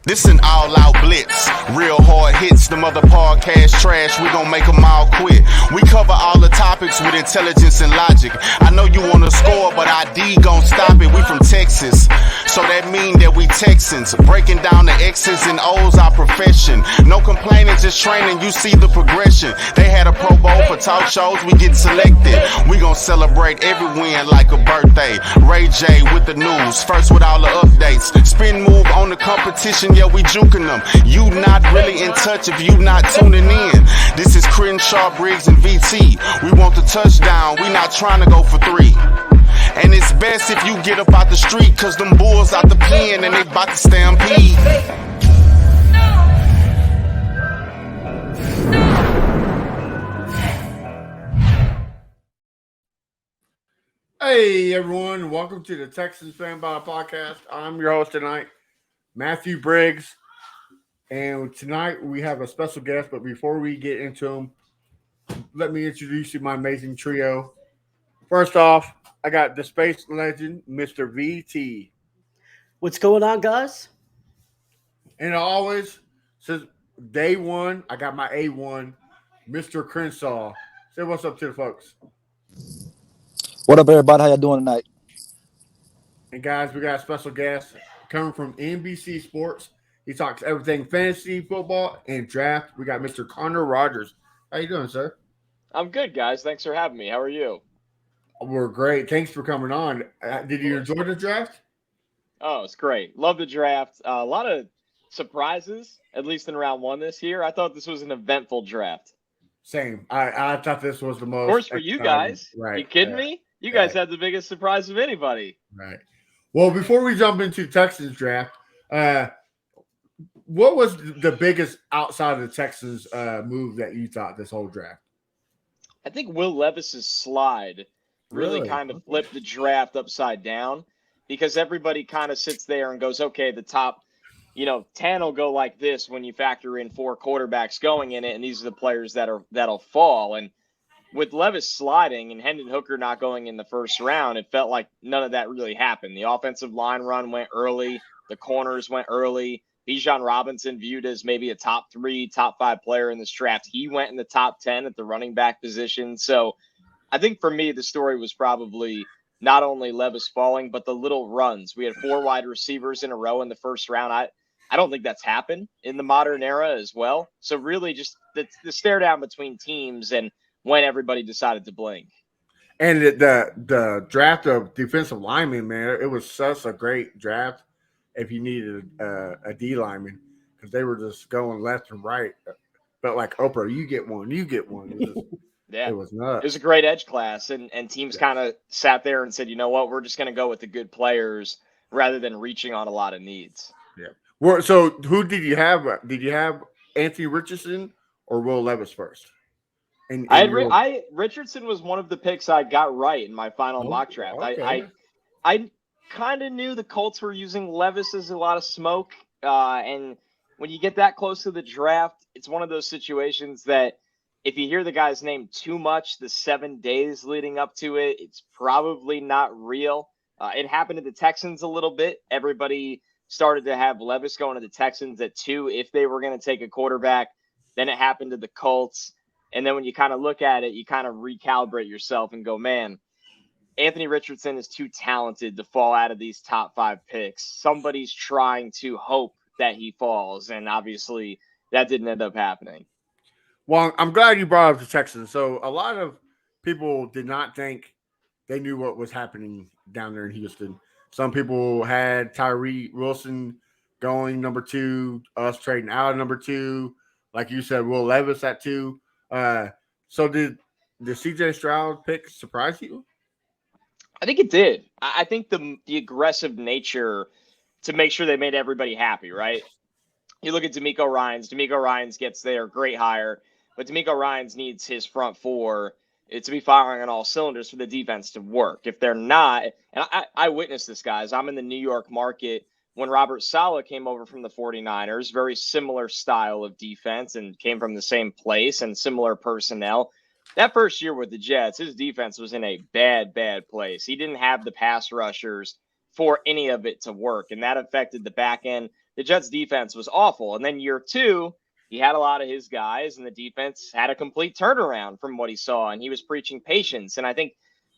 This an all-out blitz. Real hard hits, them other podcast trash, we gon' make them all quit. We cover all the topics with intelligence and logic. I know you wanna score, but ID gon' stop it. We from Texas, so that mean that we Texans. Breaking down the X's and O's, our profession. No complaining, just training, you see the progression. They had a Pro Bowl for talk shows, we get selected. We gon' celebrate every win like a birthday. Ray J with the news, first with all the updates. Spin move on the competition, yeah, we juking them. You not really in touch if you not tuning in. This is Crenshaw, Briggs VT. We want the touchdown, we not trying to go for 3. And it's best if you get up out the street, cause them bulls out the pen and they bout to stampede. Hey everyone, welcome to the Texans Fan Battle Podcast. I'm your host tonight, Matthew Briggs, and tonight we have a special guest. But before we get into him, let me introduce you my amazing trio. First off, I got the space legend, Mr. VT, What's going on, guys? and always since day one, I got my A1, Mr. Crenshaw. Say what's up to the folks. What up, everybody? How y'all doing tonight? And guys, we got a special guest coming from NBC Sports. He talks everything fantasy football and draft. We got Mr. Connor Rogers. How you doing, sir? I'm good, guys. Thanks for having me. How are you? We're great. Thanks for coming on. Did you enjoy the draft? Oh, it's great. Love the draft. A lot of surprises, at least in round one this year. I thought this was an eventful draft. Same. I thought this was the most. Of course, for you guys. Right. You kidding me? You guys had the biggest surprise of anybody. Right. Well, before we jump into Texans draft, what was the biggest outside of the Texans move that you thought this whole draft? I think Will Levis's slide really kind of flipped the draft upside down, because everybody kind of sits there and goes, okay, the top, 10 will go like this when you factor in 4 quarterbacks going in it, and these are the players that'll fall. And with Levis sliding and Hendon Hooker not going in the first round, it felt like none of that really happened. The offensive line run went early. The corners went early. Bijan Robinson, viewed as maybe a top 3, top 5 player in this draft, he went in the top 10 at the running back position. So I think for me, the story was probably not only Levis falling, but the little runs. We had 4 wide receivers in a row in the first round. I don't think that's happened in the modern era as well. So really just the stare down between teams and when everybody decided to blink. And the draft of defensive linemen, man, it was such a great draft if you needed a D lineman, because they were just going left and right. Felt like Oprah, you get one. Yeah, it was nuts. It was a great edge class, and teams kind of sat there and said, you know what, we're just going to go with the good players rather than reaching on a lot of needs. Yeah. Well, so who did you have? Did you have Anthony Richardson or Will Levis first? Richardson was one of the picks I got right in my final mock draft. Okay. I kind of knew the Colts were using Levis as a lot of smoke, and when you get that close to the draft, it's one of those situations that if you hear the guy's name too much the 7 days leading up to it, it's probably not real. It happened to the Texans a little bit. Everybody started to have Levis going to the Texans at 2 if they were going to take a quarterback. Then it happened to the Colts. And then when you kind of look at it, you kind of recalibrate yourself and go, man, Anthony Richardson is too talented to fall out of these top 5 picks. Somebody's trying to hope that he falls. And obviously that didn't end up happening. Well, I'm glad you brought up the Texans. So a lot of people did not think they knew what was happening down there in Houston. Some people had Tyree Wilson going number 2, us trading out of number 2. Like you said, Will Levis at 2. So did the CJ Stroud pick surprise you? I think it did. I think the aggressive nature to make sure they made everybody happy, right? You look at D'Amico Ryans. D'Amico Ryans gets there, great hire. But D'Amico Ryans needs his front 4 to be firing on all cylinders for the defense to work. If they're not, and I witnessed this, guys. I'm in the New York market. When Robert Saleh came over from the 49ers, very similar style of defense and came from the same place and similar personnel. That first year with the Jets, his defense was in a bad place. He didn't have the pass rushers for any of it to work, and that affected the back end. the Jets defense was awful. And then year 2, he had a lot of his guys, and the defense had a complete turnaround from what he saw, and he was preaching patience. And I think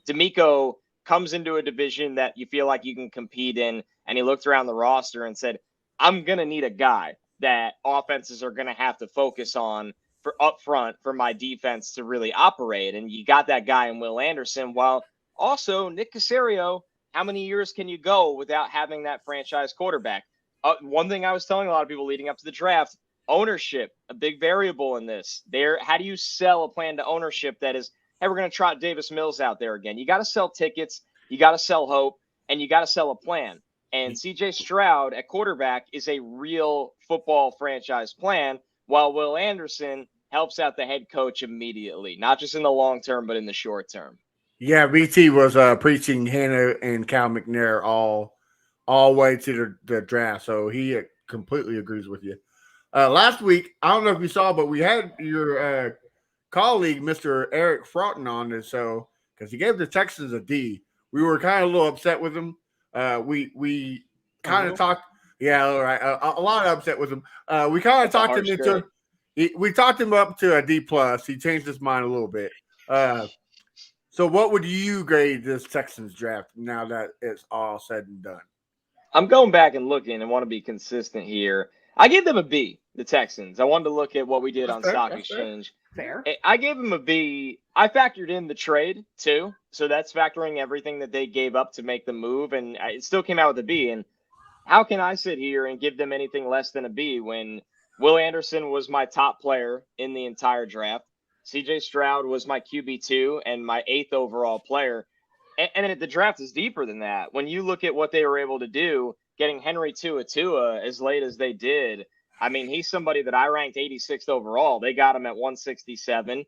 D'Amico comes into a division that you feel like you can compete in, and he looked around the roster and said, I'm going to need a guy that offenses are going to have to focus on for up front for my defense to really operate. And you got that guy in Will Anderson, while also Nick Caserio. How many years can you go without having that franchise quarterback? One thing I was telling a lot of people leading up to the draft, ownership, a big variable in this. How do you sell a plan to ownership that is, hey, we're going to trot Davis Mills out there again? You got to sell tickets, you got to sell hope, and you got to sell a plan. And C.J. Stroud at quarterback is a real football franchise plan, while Will Anderson helps out the head coach immediately, not just in the long term, but in the short term. Yeah, VT was preaching Hannah and Cal McNair all way to the draft, so he completely agrees with you. Last week, I don't know if you saw, but we had your colleague, Mr. Eric Fraughton, on this show because he gave the Texans a D. We were kind of a little upset with him. We kind of talked, yeah, all right, a lot of upset with him. We kind of talked him into, we talked him up to a D plus. He changed his mind a little bit. So what would you grade this Texans draft now that it's all said and done? I'm going back and looking and want to be consistent here. I gave them a B, the Texans. I wanted to look at what we did on Stock Exchange. Fair. I gave them a B. I factored in the trade, too. So that's factoring everything that they gave up to make the move, and it still came out with a B. And how can I sit here and give them anything less than a B when Will Anderson was my top player in the entire draft? C.J. Stroud was my QB2 and my 8th overall player. And the draft is deeper than that. When you look at what they were able to do, getting Henry Tua as late as they did, I mean, he's somebody that I ranked 86th overall. They got him at 167.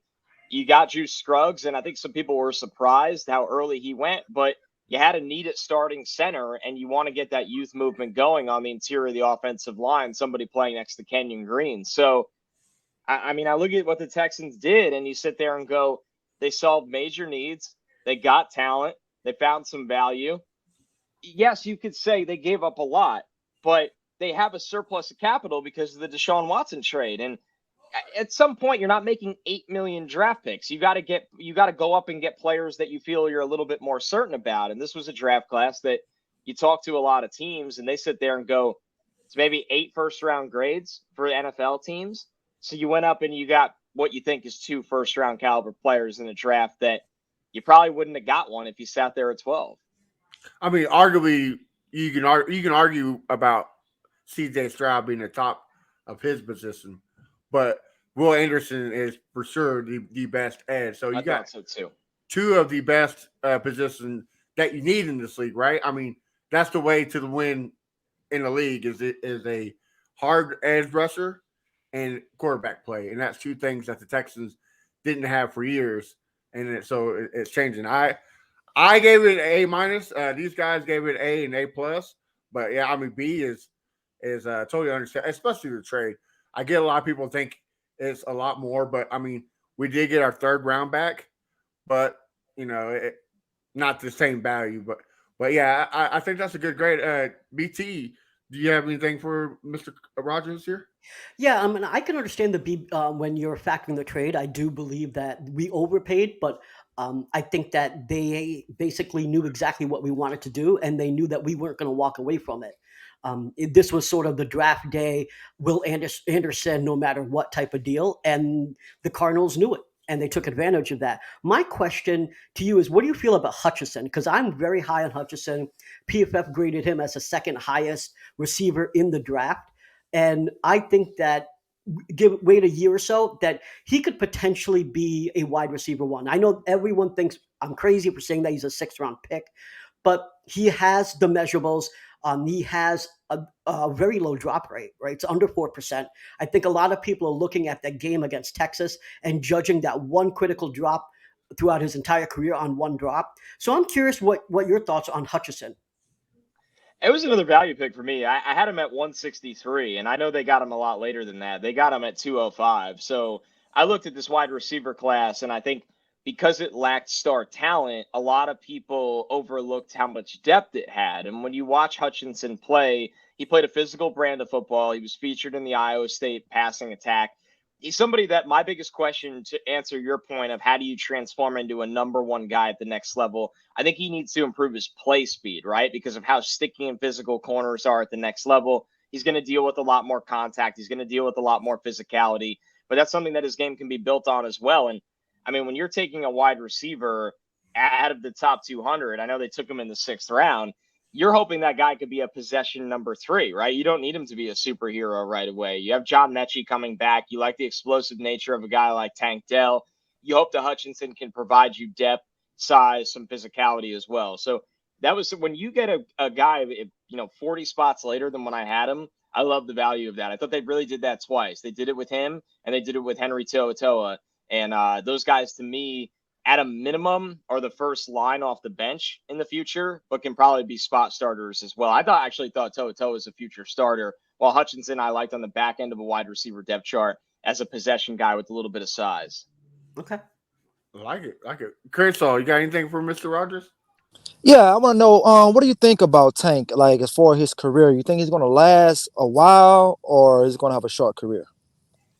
You got Juice Scruggs, and I think some people were surprised how early he went, but you had a need at starting center, and you want to get that youth movement going on the interior of the offensive line, somebody playing next to Kenyon Green. So, I mean, I look at what the Texans did, and you sit there and go, they solved major needs. They got talent. They found some value. Yes, you could say they gave up a lot, but they have a surplus of capital because of the Deshaun Watson trade. And at some point, you're not making 8 million draft picks. You got to go up and get players that you feel you're a little bit more certain about. And this was a draft class that you talk to a lot of teams, and they sit there and go, it's maybe 8 first-round grades for NFL teams. So you went up and you got what you think is 2 first-round caliber players in the draft that you probably wouldn't have got one if you sat there at 12. I mean, arguably, you can argue about C.J. Stroud being the top of his position, but Will Anderson is for sure the best edge. So you got so too. 2 of the best positions that you need in this league, right? I mean, that's the way to the win in the league is a hard edge rusher and quarterback play, and that's 2 things that the Texans didn't have for years, and so it's changing. I gave it an A minus. These guys gave it A and A plus, but yeah, I mean B is totally understand, especially the trade. I get a lot of people think it's a lot more, but I mean we did get our 3rd round back, but you know not the same value. But yeah, I think that's a good grade. BT, do you have anything for Mr. Rogers here? Yeah, I mean, I can understand the B when you're factoring the trade. I do believe that we overpaid, but I think that they basically knew exactly what we wanted to do, and they knew that we weren't going to walk away from it. This was sort of the draft day, Will Anderson, no matter what type of deal, and the Cardinals knew it, and they took advantage of that. My question to you is, what do you feel about Hutchinson? Because I'm very high on Hutchinson. PFF graded him as the 2nd highest receiver in the draft. And I think that wait a year or so that he could potentially be a wide receiver 1. I know everyone thinks I'm crazy for saying that he's a 6th round pick, but he has the measurables. He has a very low drop rate, right? It's under 4%. I think a lot of people are looking at that game against Texas and judging that one critical drop throughout his entire career on one drop. So I'm curious what your thoughts on Hutchinson. It was another value pick for me. I had him at 163, and I know they got him a lot later than that. They got him at 205. So I looked at this wide receiver class, and I think because it lacked star talent, a lot of people overlooked how much depth it had. And when you watch Hutchinson play, he played a physical brand of football. He was featured in the Iowa State passing attack. He's somebody that my biggest question, to answer your point of how do you transform into a number one guy at the next level, I think he needs to improve his play speed, right? Because of how sticky and physical corners are at the next level. He's going to deal with a lot more contact. He's going to deal with a lot more physicality. But that's something that his game can be built on as well. And I mean, when you're taking a wide receiver out of the top 200, I know they took him in the 6th round. You're hoping that guy could be a possession number 3, right? You don't need him to be a superhero right away. You have John Mechie coming back. You like the explosive nature of a guy like Tank Dell. You hope that Hutchinson can provide you depth, size, some physicality as well. So that was when you get a guy, 40 spots later than when I had him. I love the value of that. I thought they really did that twice. They did it with him and they did it with Henry To'oTo'o. And those guys, to me, at a minimum, are the first line off the bench in the future, but can probably be spot starters as well. I actually thought To'oTo'o was a future starter, while Hutchinson I liked on the back end of a wide receiver depth chart as a possession guy with a little bit of size. Okay. I like it. Crenshaw, you got anything for Mr. Rogers? Yeah, I want to know, what do you think about Tank? Like, as far as his career, you think he's going to last a while, or is he going to have a short career?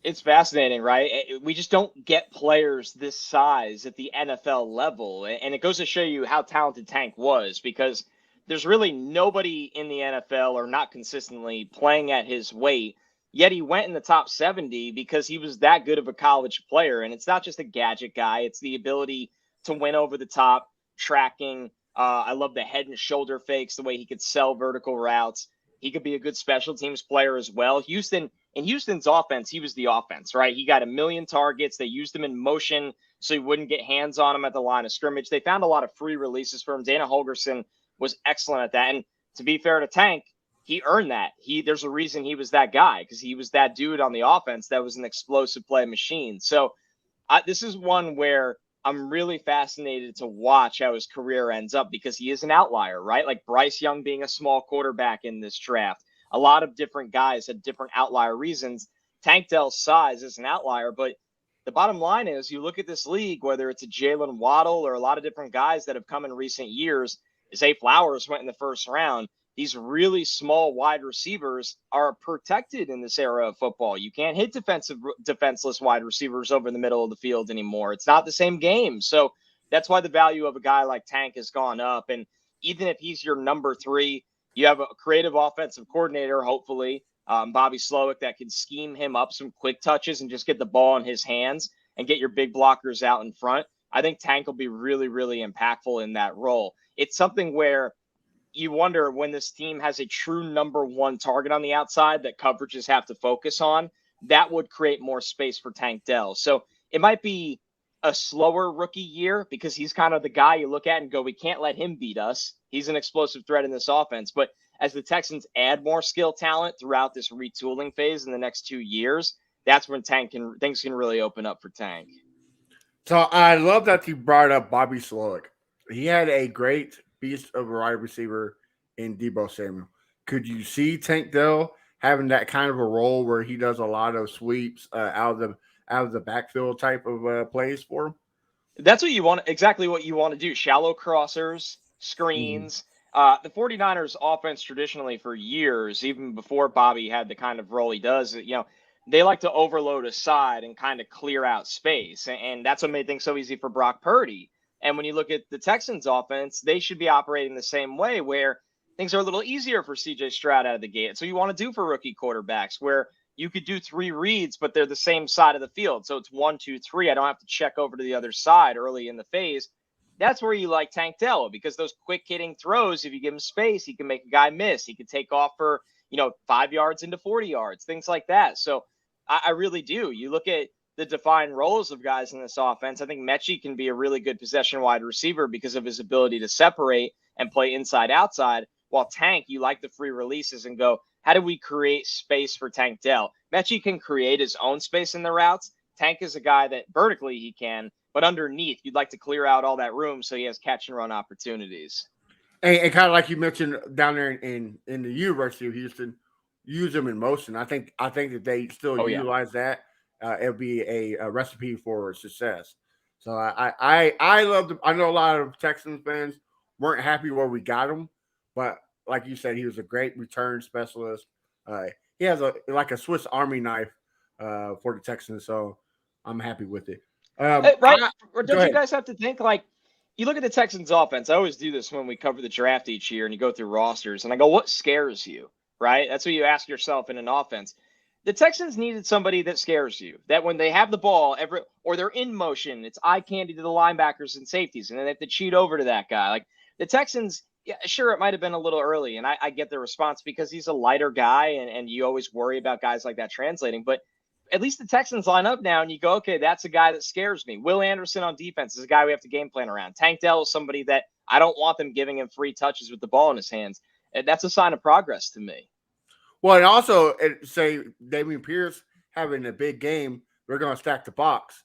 It's fascinating, right? We just don't get players this size at the NFL level. And it goes to show you how talented Tank was, because there's really nobody in the NFL, or not consistently, playing at his weight. Yet he went in the top 70 because he was that good of a college player. And it's not just a gadget guy. It's the ability to win over the top, tracking. I love the head and shoulder fakes, the way he could sell vertical routes. He could be a good special teams player as well. In Houston's offense, he was the offense, right? He got 1 million targets. They used him in motion so he wouldn't get hands on him at the line of scrimmage. They found a lot of free releases for him. Dana Holgorsen was excellent at that. And to be fair to Tank, he earned that. There's a reason he was that guy, because he was that dude on the offense that was an explosive play machine. So this is one where I'm really fascinated to watch how his career ends up, because he is an outlier, right? Like Bryce Young being a small quarterback in this draft. A lot of different guys had different outlier reasons. Tank Dell's size is an outlier, but the bottom line is, you look at this league, whether it's a Jalen Waddle or a lot of different guys that have come in recent years. Zay Flowers went in the 1st round. These really small wide receivers are protected in this era of football. You can't hit defenseless wide receivers over the middle of the field anymore. It's not the same game. So that's why the value of a guy like Tank has gone up. And even if he's your number 3, you have a creative offensive coordinator, hopefully, Bobby Slowick, that can scheme him up some quick touches and just get the ball in his hands and get your big blockers out in front. I think Tank will be really, really impactful in that role. It's something where you wonder, when this team has a true number 1 target on the outside that coverages have to focus on, that would create more space for Tank Dell. So it might be a slower rookie year, because he's kind of the guy you look at and go, we can't let him beat us. He's an explosive threat in this offense. But as the Texans add more skill talent throughout this retooling phase in the next 2 years, that's when things can really open up for Tank. So I love that you brought up Bobby Slowick. He had a great beast of a wide receiver in Deebo Samuel. Could you see Tank Dell having that kind of a role where he does a lot of sweeps out of the backfield type of plays for him? That's what you want, exactly what you want to do. Shallow crossers, screens. The 49ers offense traditionally for years, even before Bobby had the kind of role he does, they like to overload a side and kind of clear out space. And that's what made things so easy for Brock Purdy. And when you look at the Texans offense, they should be operating the same way, where things are a little easier for CJ Stroud out of the gate. So you want to do for rookie quarterbacks, where you could do 3 reads, but they're the same side of the field. So it's 1, 2, 3. I don't have to check over to the other side early in the phase. That's where you like Tank Dell, because those quick hitting throws, if you give him space, he can make a guy miss. He can take off for, 5 yards into 40 yards, things like that. So I really do. You look at the defined roles of guys in this offense. I think Mechie can be a really good possession wide receiver because of his ability to separate and play inside outside. While Tank, you like the free releases and go, how do we create space for Tank Dell? Mechie can create his own space in the routes. Tank is a guy that vertically he can, but underneath, you'd like to clear out all that room so he has catch and run opportunities. And kind of like you mentioned down there in the University of Houston, use them in motion. I think that they still utilize that. It'll be a recipe for success. So I love I know a lot of Texans fans weren't happy where we got him, but like you said, he was a great return specialist. He has a Swiss Army knife for the Texans, so I'm happy with it. Right? Or don't you guys have to think like you look at the Texans offense? I always do this when we cover the draft each year and you go through rosters and I go, what scares you? Right? That's what you ask yourself in an offense. The Texans needed somebody that scares you, that when they have the ball or they're in motion, it's eye candy to the linebackers and safeties, and then they have to cheat over to that guy. Like the Texans, yeah, sure, it might have been a little early, and I get the response because he's a lighter guy, and you always worry about guys like that translating. But at least the Texans line up now, and you go, okay, that's a guy that scares me. Will Anderson on defense is a guy we have to game plan around. Tank Dell is somebody that I don't want them giving him free touches with the ball in his hands. And that's a sign of progress to me. Well, and also say Dameon Pierce having a big game, we're going to stack the box.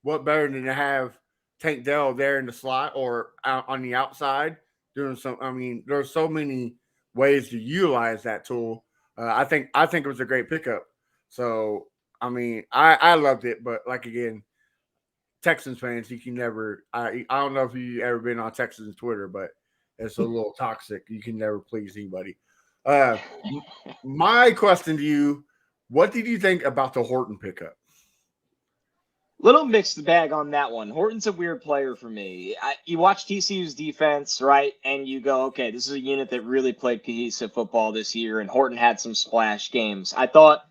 What better than to have Tank Dell there in the slot or out on the outside doing some? I mean, there's so many ways to utilize that tool. I think it was a great pickup. So I mean, I loved it, but like again, Texans fans, you can never. I don't know if you ever been on Texans Twitter, but it's a little toxic. You can never please anybody. My question to you: what did you think about the Horton pickup? Little mixed bag on that one. Horton's a weird player for me. You watch TCU's defense, right, and you go, okay, this is a unit that really played cohesive football this year, and Horton had some splash games. I thought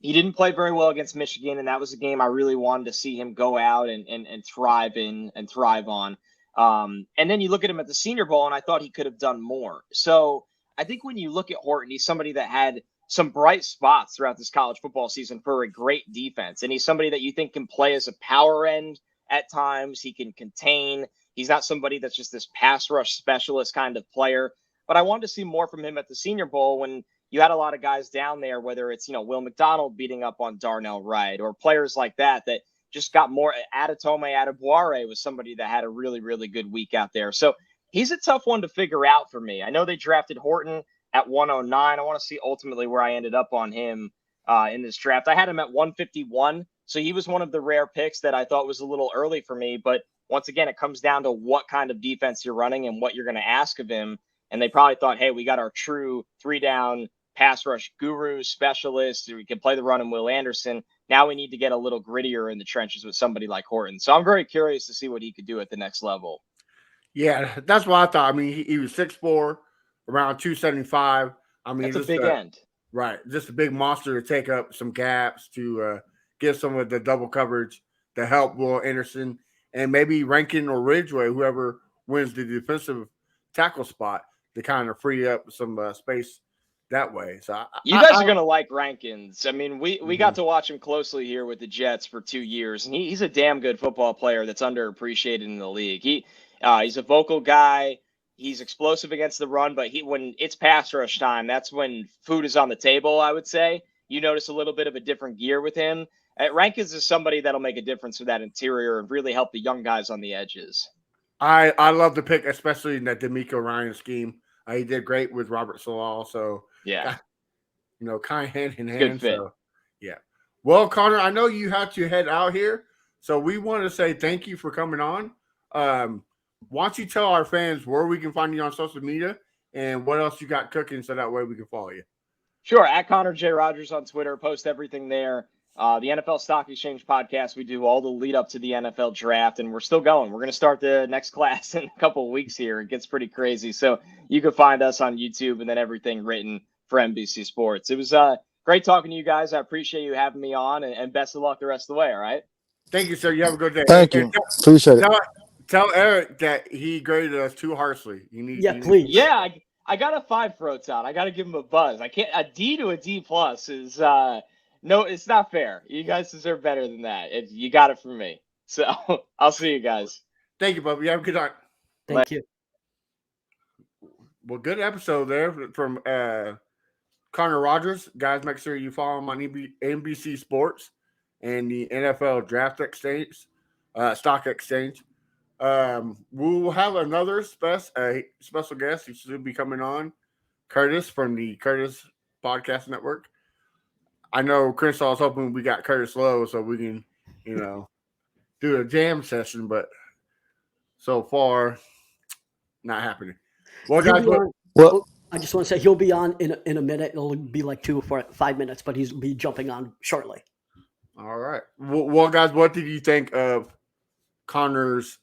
he didn't play very well against Michigan, and that was a game I really wanted to see him go out and thrive in and thrive on. And then you look at him at the Senior Bowl, and I thought he could have done more. So I think when you look at Horton, he's somebody that had some bright spots throughout this college football season for a great defense. And he's somebody that you think can play as a power end at times. He can contain. He's not somebody that's just this pass rush specialist kind of player. But I wanted to see more from him at the Senior Bowl when you had a lot of guys down there, whether it's, Will McDonald beating up on Darnell Wright or players like that just got more. Adetome Adeboare was somebody that had a really, really good week out there. So he's a tough one to figure out for me. I know they drafted Horton at 109. I want to see ultimately where I ended up on him in this draft. I had him at 151. So he was one of the rare picks that I thought was a little early for me. But once again, it comes down to what kind of defense you're running and what you're going to ask of him. And they probably thought, hey, we got our true 3-down pass rush guru specialist. We can play the run in Will Anderson. Now we need to get a little grittier in the trenches with somebody like Horton. So I'm very curious to see what he could do at the next level. Yeah, that's what I thought. I mean, he was 6'4", around 275. I mean, that's a big end. Right. Just a big monster to take up some gaps, to give some of the double coverage to help Will Anderson and maybe Rankin or Ridgeway, whoever wins the defensive tackle spot, to kind of free up some space that way. So you guys are going to like Rankins. I mean, we got to watch him closely here with the Jets for 2 years, and he's a damn good football player that's underappreciated in the league. He's a vocal guy. He's explosive against the run, but when it's pass rush time, that's when food is on the table, I would say. You notice a little bit of a different gear with him. Rankins is somebody that'll make a difference for that interior and really help the young guys on the edges. I love the pick, especially in that D'Amico Ryan scheme. He did great with Robert Saleh, so yeah, kind of hand in hand. Good fit. So yeah. Well, Connor, I know you have to head out here, so we want to say thank you for coming on. Why don't you tell our fans where we can find you on social media and what else you got cooking, so that way we can follow you? Sure, at Connor J. Rogers on Twitter, post everything there. The NFL Stock Exchange podcast, we do all the lead up to the NFL draft, and we're still going. We're going to start the next class in a couple of weeks here. It gets pretty crazy. So you can find us on YouTube and then everything written for NBC Sports. It was great talking to you guys. I appreciate you having me on, and best of luck the rest of the way, all right? Thank you, sir. You have a good day. Thank you. Appreciate it. Tell Eric that he graded us too harshly. Please. Yeah, I got a 5 for Otan. I got to give him a buzz. I can't. A D to a D plus is no, it's not fair. You guys deserve better than that. You got it from me. So I'll see you guys. Thank you, Bubba. You have a good night. Thank you. Well, good episode there from Connor Rogers. Guys, make sure you follow him on NBC Sports and the NFL Draft Exchange, Stock Exchange. We'll have another special guest. He should be coming on, Curtis from the Curtis Podcast Network. I know Crenshaw is hoping we got Curtis Lowe so we can, do a jam session, but so far, not happening. Well, He'll guys, be what, on. Well, Oh, I just want to say he'll be on in a minute. It'll be like 5 minutes, but he'll be jumping on shortly. all right. Well, guys, what did you think of Connor's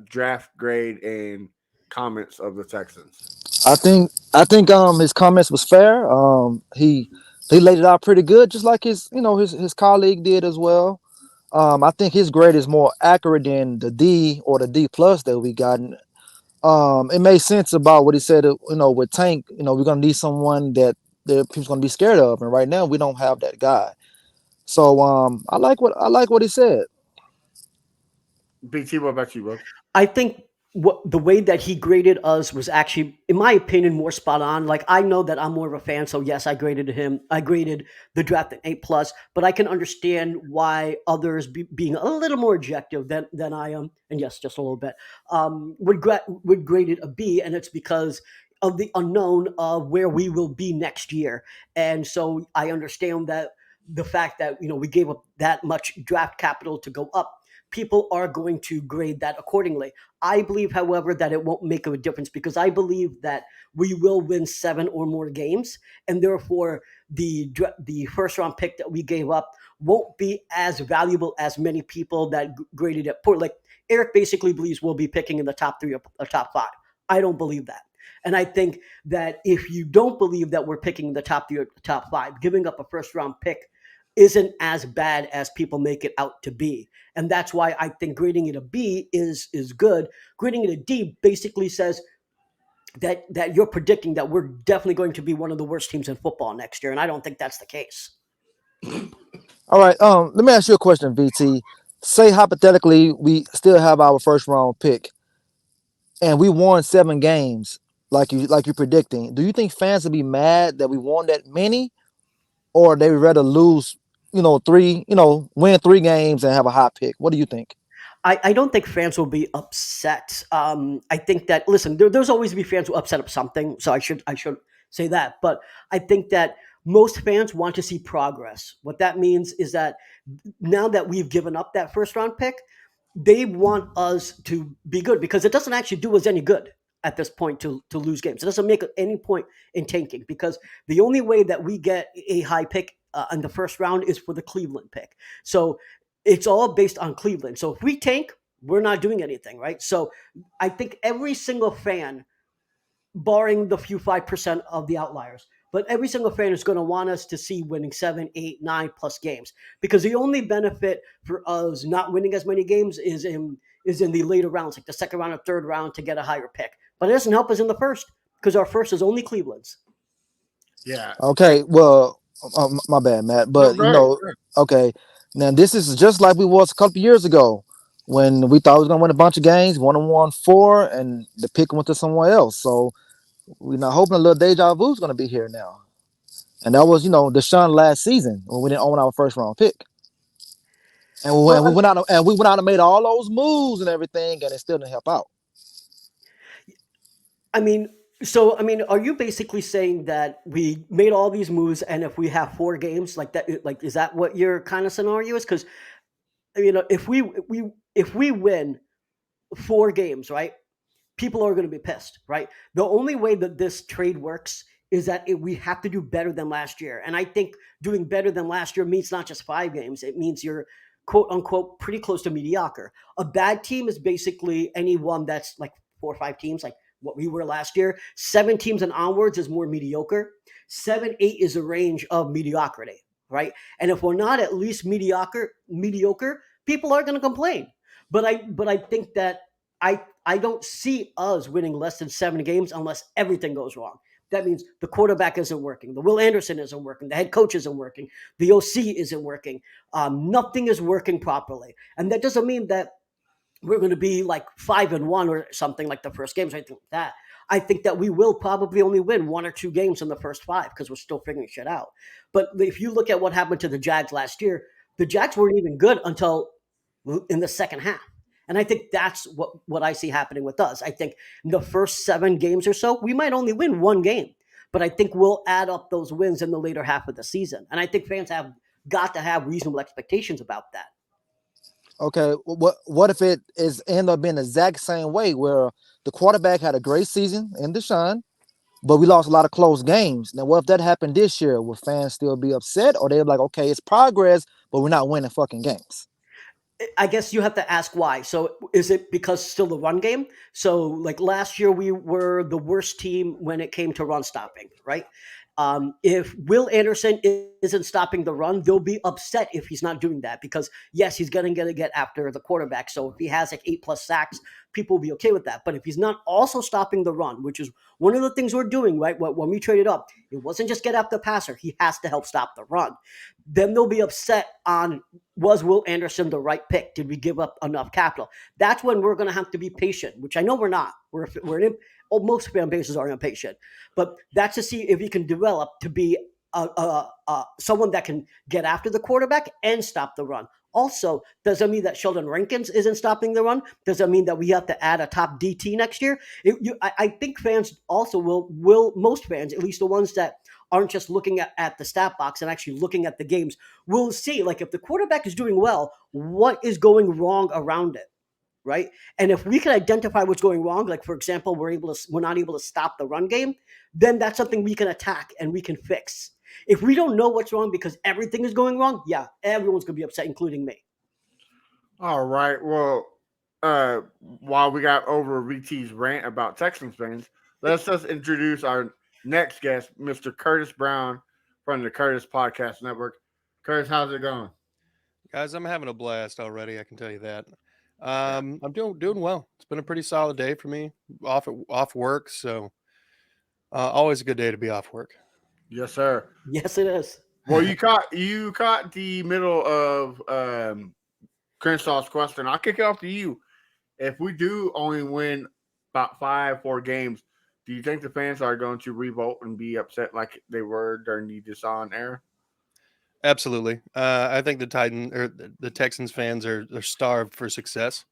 draft grade and comments of the Texans? I think his comments was fair. He laid it out pretty good, just like his colleague did as well. I think his grade is more accurate than the D or the D plus that we gotten. It made sense about what he said. With Tank, we're gonna need someone that people's gonna be scared of, and right now we don't have that guy. So I like what he said. BT, what about you, bro? I think what the way that he graded us was actually, in my opinion, more spot on. Like, I know that I'm more of a fan, so yes, I graded him. I graded the draft at A+, but I can understand why others being a little more objective than I am, and yes, just a little bit, would grade it a B, and it's because of the unknown of where we will be next year. And so I understand that the fact that we gave up that much draft capital to go up, people are going to grade that accordingly. I believe, however, that it won't make a difference because I believe that we will win 7 or more games, and therefore the first round pick that we gave up won't be as valuable as many people that graded it poor. Like, Eric basically believes we'll be picking in the top 3 or top 5. I don't believe that. And I think that if you don't believe that we're picking the top 3 or top 5, giving up a first round pick isn't as bad as people make it out to be. And that's why I think grading it a B is good. Grading it a D basically says that you're predicting that we're definitely going to be one of the worst teams in football next year, and I don't think that's the case. All right. Let me ask you a question, VT. Say hypothetically we still have our first round pick and we won 7 games, like you're predicting. Do you think fans would be mad that we won that many, or they would rather lose, win 3 games and have a high pick? What do you think? I don't think fans will be upset. I think that, listen, there's always be fans who are upset of something, so I should say that. But I think that most fans want to see progress. What that means is that now that we've given up that first round pick, they want us to be good because it doesn't actually do us any good at this point to lose games. It doesn't make any point in tanking because the only way that we get a high pick in the first round is for the Cleveland pick. So it's all based on Cleveland. So if we tank, we're not doing anything, right? So I think every single fan, barring the few 5% of the outliers, but every single fan is going to want us to see winning 7, 8, 9+ games because the only benefit for us not winning as many games is in the later rounds, like the second round or third round, to get a higher pick. But it doesn't help us in the first because our first is only Cleveland's. Yeah. Okay. Well, my bad, Matt. No, But go ahead. Go ahead. okay. Now this is just like we was a couple years ago when we thought we was gonna win a bunch of games, won 4, and the pick went to someone else. So we're not hoping a little deja vu is gonna be here now. And that was, Deshaun last season when we didn't own our first round pick. And when Well, we went out and made all those moves and everything, and it still didn't help out. I mean, are you basically saying that we made all these moves, and if we have 4 games like that, like, is that what your kind of scenario is? Because if we win 4 games, right, people are going to be pissed, right? The only way that this trade works is that we have to do better than last year, and I think doing better than last year means not just 5 games; it means you're quote unquote pretty close to mediocre. A bad team is basically anyone that's like 4 or 5 teams, like what we were last year. 7 teams and onwards is more mediocre. 7, 8 is a range of mediocrity, right? And if we're not at least mediocre, people are going to complain. But I think that I don't see us winning less than 7 games unless everything goes wrong. That means the quarterback isn't working, the Will Anderson isn't working, the head coach isn't working, the OC isn't working. Nothing is working properly, and that doesn't mean that we're going to be like 5-1 or something like the first games or anything like that. I think that we will probably only win 1 or 2 games in the first 5 because we're still figuring shit out. But if you look at what happened to the Jags last year, the Jags weren't even good until in the second half. And I think that's what I see happening with us. I think in the first 7 games or so, we might only win 1 game. But I think we'll add up those wins in the later half of the season. And I think fans have got to have reasonable expectations about that. Okay, what if it is end up being the exact same way where the quarterback had a great season in Deshaun, but we lost a lot of close games. Now, what if that happened this year? Will fans still be upset, or they're like, okay, it's progress, but we're not winning fucking games? I guess you have to ask why. So is it because still the run game? So like last year we were the worst team when it came to run stopping, right? If Will Anderson isn't stopping the run, they'll be upset if he's not doing that because yes, he's gonna get after the quarterback. So if he has like 8+ sacks, people will be okay with that. But if he's not also stopping the run, which is one of the things we're doing, right? When we traded up, it wasn't just get after the passer; he has to help stop the run. Then they'll be upset on was Will Anderson the right pick? Did we give up enough capital? That's when we're going to have to be patient, which I know we're not. Most fan bases are impatient, but that's to see if he can develop to be someone that can get after the quarterback and stop the run. Also, does that mean that Sheldon Rankins isn't stopping the run? Does that mean that we have to add a top DT next year? I think fans also will most fans, at least the ones that aren't just looking at the stat box and actually looking at the games, will see like if the quarterback is doing well, what is going wrong around it, right? And if we can identify what's going wrong, like for example, we're not able to stop the run game, then that's something we can attack and we can fix. If we don't know what's wrong because everything is going wrong, yeah, everyone's gonna be upset, including me. All right. Well, while we got over VT's rant about Texans fans, let's just introduce our next guest, Mr. Curtis Brown from the Curtis Podcast Network. Curtis, how's it going? Guys, I'm having a blast already. I can tell you that. I'm doing well. It's been a pretty solid day for me. Off work, so always a good day to be off work. Yes, sir. Yes, it is. Well, you caught the middle of Crenshaw's question. I'll kick it off to you. If we do only win about 4 games, do you think the fans are going to revolt and be upset like they were during the Deshaun era? Absolutely. I think the Texans fans are starved for success.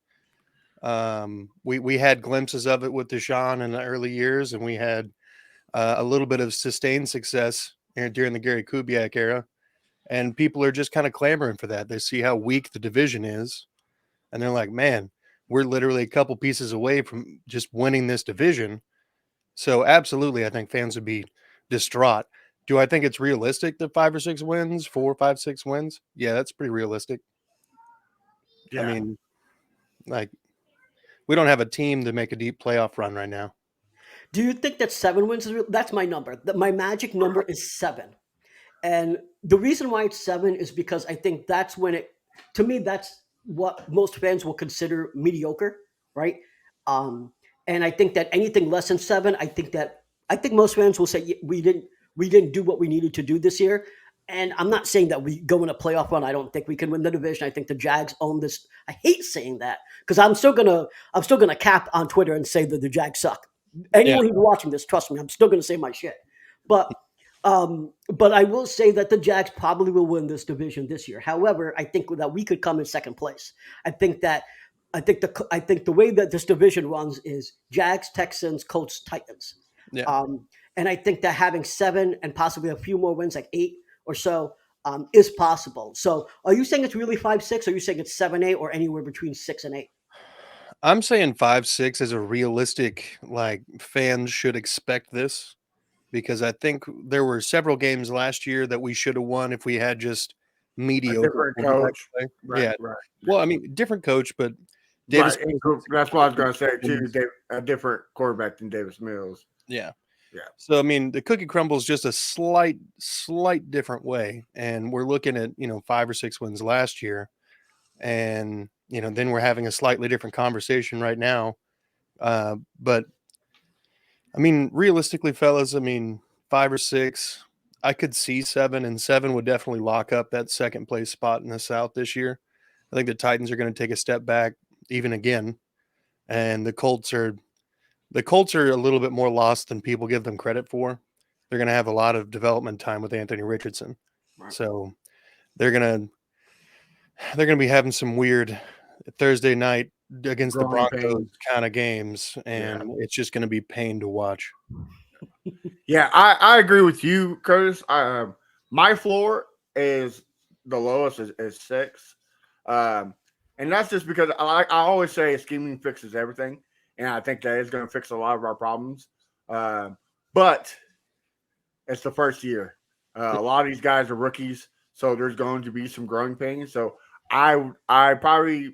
We had glimpses of it with Deshaun in the early years, and we had a little bit of sustained success during the Gary Kubiak era. And people are just kind of clamoring for that. They see how weak the division is, and they're like, man, we're literally a couple pieces away from just winning this division. So absolutely, I think fans would be distraught. Do I think it's realistic that 5 or 6 wins, 4, 5, 6 wins? Yeah, that's pretty realistic. Yeah. I mean, like, we don't have a team to make a deep playoff run right now. Do you think that 7 wins is real? That's my number. My magic number is 7. And the reason why it's 7 is because I think that's when to me, that's what most fans will consider mediocre, right? And I think that anything less than 7, I think most fans will say "Yeah, we didn't do what we needed to do this year." And I'm not saying that we go in a playoff run. I don't think we can win the division. I think the Jags own this. I hate saying that because I'm still gonna cap on Twitter and say that the Jags suck. Anyone who's watching this, trust me, I'm still gonna say my shit. But I will say that the Jags probably will win this division this year. However, I think that we could come in second place. I think the way that this division runs is Jags, Texans, Colts, Titans. Yeah. And I think that having 7 and possibly a few more wins, like 8 or so, is possible. So, are you saying it's really 5-6? Or are you saying it's 7-8, or anywhere between 6 and 8? I'm saying 5-6 is a realistic, like, fans should expect this, because I think there were several games last year that we should have won if we had just mediocre different coach. play. Right, Yeah. right. Well, I mean, different coach, but Davis. Right. That's what I was going to say too. A different quarterback than Davis Mills. Yeah. Yeah. So, I mean, the cookie crumbles just a slight different way. And we're looking at, 5 or 6 wins last year. And, then we're having a slightly different conversation right now. But, I mean, realistically, fellas, 5 or 6, I could see 7, and 7 would definitely lock up that second place spot in the South this year. I think the Titans are going to take a step back even again. And the Colts are a little bit more lost than people give them credit for. They're going to have a lot of development time with Anthony Richardson. Right. So they're going to be having some weird Thursday night against the Broncos kind of games, and it's just going to be pain to watch. Yeah, I agree with you, Curtis. My floor is the lowest is 6. And that's just because I always say scheming fixes everything, and I think that is going to fix a lot of our problems. But it's the first year. A lot of these guys are rookies, so there's going to be some growing pains. So I probably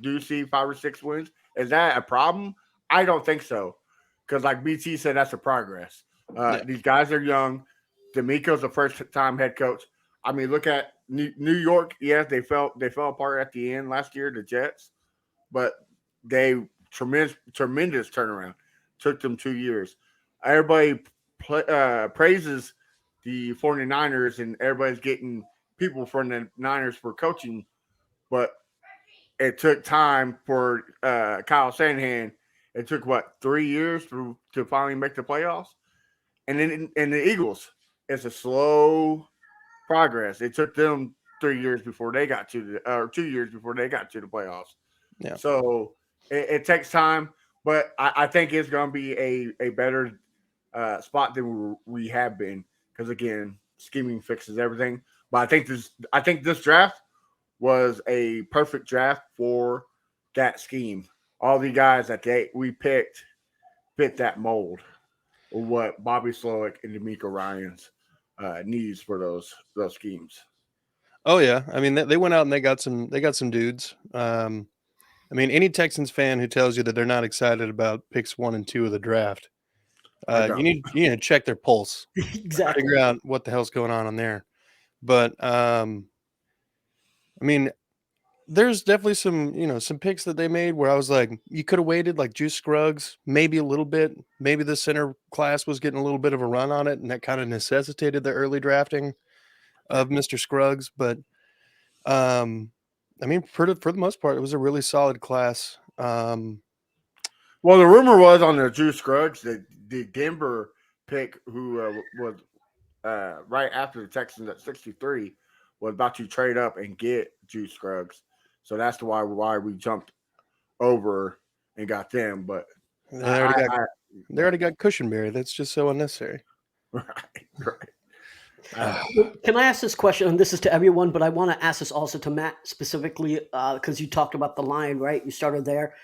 do see 5 or 6 wins. Is that a problem? I don't think so, because like BT said, that's a progress. These guys are young. D'Amico's a first-time head coach. I mean, look at New York. Yes, they fell apart at the end last year, the Jets, but they tremendous turnaround. Took them 2 years. Everybody praises the 49ers, and everybody's getting people from the Niners for coaching, but it took time for Kyle Shanahan. It took 3 years to finally make the playoffs, and then in the Eagles, it's a slow progress. It took them 3 years before they got to or 2 years before they got to the playoffs. Yeah. So it takes time, but I think it's going to be a better spot than we have been, because again, scheming fixes everything. But I think this draft was a perfect draft for that scheme. All the guys that we picked fit that mold of what Bobby Slowick and D'Amico Ryans needs for those schemes. Oh yeah, I mean they went out and they got some dudes. I mean, any Texans fan who tells you that they're not excited about picks 1 and 2 of the draft, you need to check their pulse. Exactly. Figure out what the hell's going on there. But I mean, there's definitely some picks that they made where I was like, you could have waited, like Juice Scruggs, maybe a little bit. Maybe the center class was getting a little bit of a run on it, and that kind of necessitated the early drafting of Mr. Scruggs. But I mean, for the most part, it was a really solid class. Well, the rumor was on the Juice Scruggs that the Denver pick, who was right after the Texans at 63, was about to trade up and get Juice Scruggs. So that's why we jumped over and got them. But they already got Cushenberry. That's just so unnecessary. Right. Can I ask this question? And this is to everyone, but I want to ask this also to Matt specifically, because you talked about the line, right? You started there.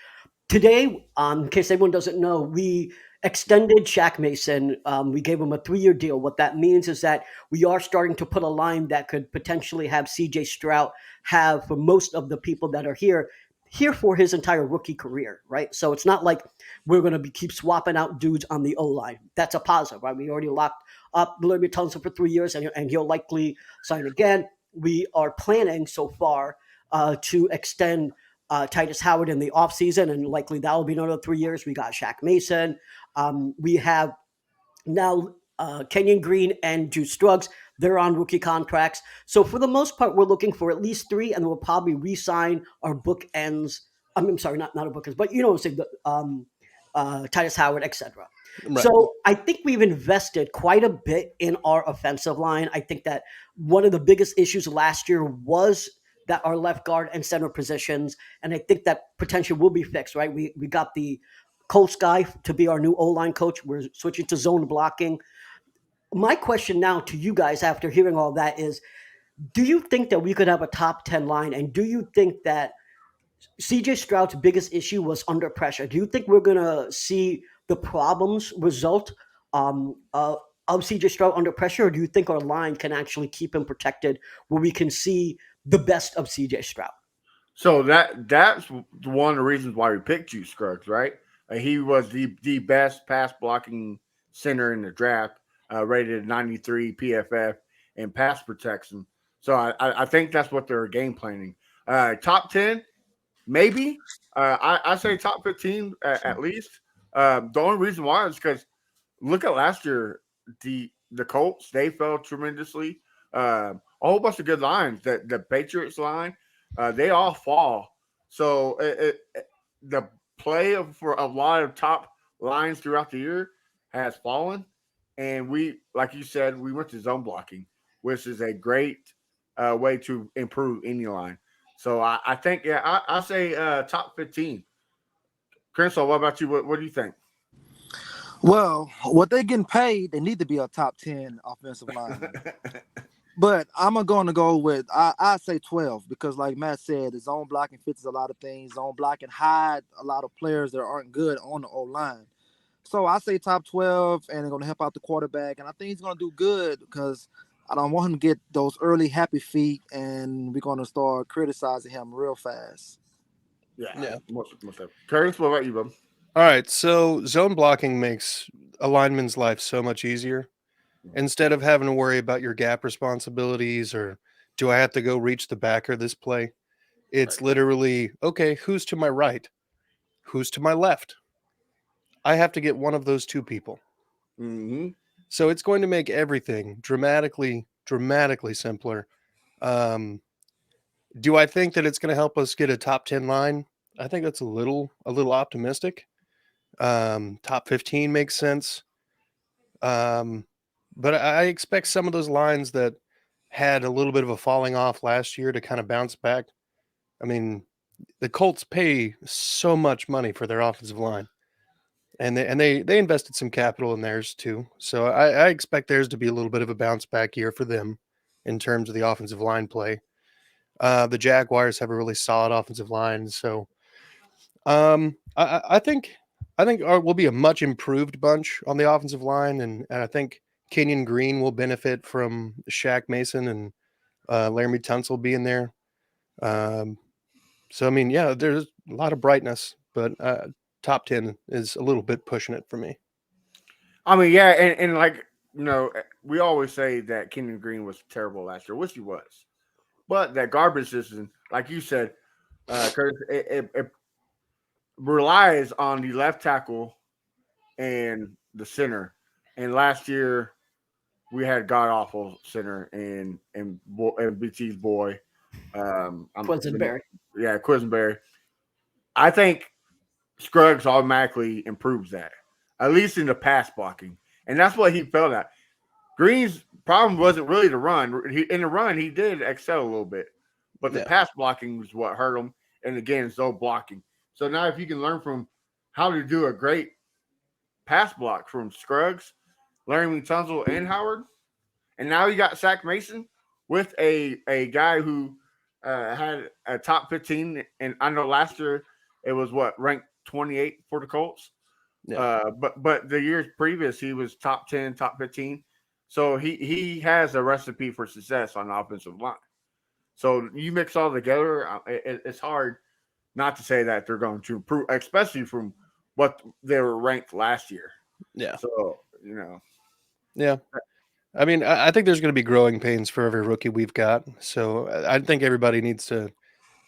Today, in case everyone doesn't know, we extended Shaq Mason. We gave him a 3-year deal. What that means is that we are starting to put a line that could potentially have CJ Stroud have, for most of the people that are here for his entire rookie career, right? So it's not like we're going to keep swapping out dudes on the O-line. That's a positive, right? We already locked up Larry Tunsil for 3 years, and he'll likely sign again. We are planning so far to extend Titus Howard in the offseason, and likely that will be another 3 years. We got Shaq Mason. We have now Kenyon Green and Juice Scruggs. They're on rookie contracts. So for the most part, we're looking for at least 3, and we'll probably re-sign our bookends. I'm sorry, not our bookends, but you know what I'm saying, Titus Howard, etc. Right. So I think we've invested quite a bit in our offensive line. I think that one of the biggest issues last year was that our left guard and center positions, and I think that potential will be fixed, right? We got the Colts guy to be our new O-line coach. We're switching to zone blocking. My question now to you guys after hearing all that is, do you think that we could have a top 10 line? And do you think that CJ Stroud's biggest issue was under pressure? Do you think we're going to see the problems result of CJ Stroud under pressure? Or do you think our line can actually keep him protected where we can see the best of CJ Stroud? So that's one of the reasons why we picked Juice Scruggs, right? He was the best pass blocking center in the draft, rated 93 PFF and pass protection. So I think that's what they're game planning. Top 10, maybe. I say top 15 at least. The only reason why is because look at last year, the Colts, they fell tremendously. A whole bunch of good lines. The Patriots line, they all fall. So the play for a lot of top lines throughout the year has fallen. And we, like you said, we went to zone blocking, which is a great way to improve any line. So I think, I say top 15. Crenshaw, what about you? What do you think? Well, what they getting paid, they need to be a top 10 offensive line. But I'm going to go with I say 12 because, like Matt said, the zone blocking fits a lot of things. Zone blocking hide a lot of players that aren't good on the O line. So I say top 12, and they're going to help out the quarterback. And I think he's going to do good because I don't want him to get those early happy feet, and we're going to start criticizing him real fast. Yeah. Most definitely. Curtis, what about you, bro? All right, so zone blocking makes a lineman's life so much easier. Instead of having to worry about your gap responsibilities or do I have to go reach the backer this play, it's literally, okay, who's to my right? Who's to my left? I have to get one of those two people. Mm-hmm. So it's going to make everything dramatically simpler. Do I think that it's going to help us get a top 10 line? I think that's a little optimistic. Top 15 makes sense. But I expect some of those lines that had a little bit of a falling off last year to kind of bounce back. I mean, the Colts pay so much money for their offensive line, and they invested some capital in theirs too. So I expect theirs to be a little bit of a bounce back year for them in terms of the offensive line play. The Jaguars have a really solid offensive line, so I think we'll be a much improved bunch on the offensive line, and I think Kenyon Green will benefit from Shaq Mason and Laramie Tunsil being there. So I mean, yeah, there's a lot of brightness, but top 10 is a little bit pushing it for me. I mean, yeah, and like, we always say that Kenyon Green was terrible last year, which he was. But that garbage system, like you said, Curtis, it relies on the left tackle and the center. And last year we had god awful center and BT's boy, Quisenberry. Quisenberry. I think Scruggs automatically improves that, at least in the pass blocking, and that's what he felt at. Green's problem wasn't really the run. In the run, he did excel a little bit, but the pass blocking was what hurt him. And again, zone blocking. So now, if you can learn from how to do a great pass block from Scruggs, Laramie Tunsil, and Howard, and now you got Shaq Mason with a guy who had a top 15, and I know last year it was ranked 28 for the Colts. Yeah. But the years previous he was top 10, top 15. So he has a recipe for success on the offensive line. So you mix all together, it's hard not to say that they're going to improve, especially from what they were ranked last year. Yeah. So, Yeah. I mean, I think there's going to be growing pains for every rookie we've got. So I think everybody needs to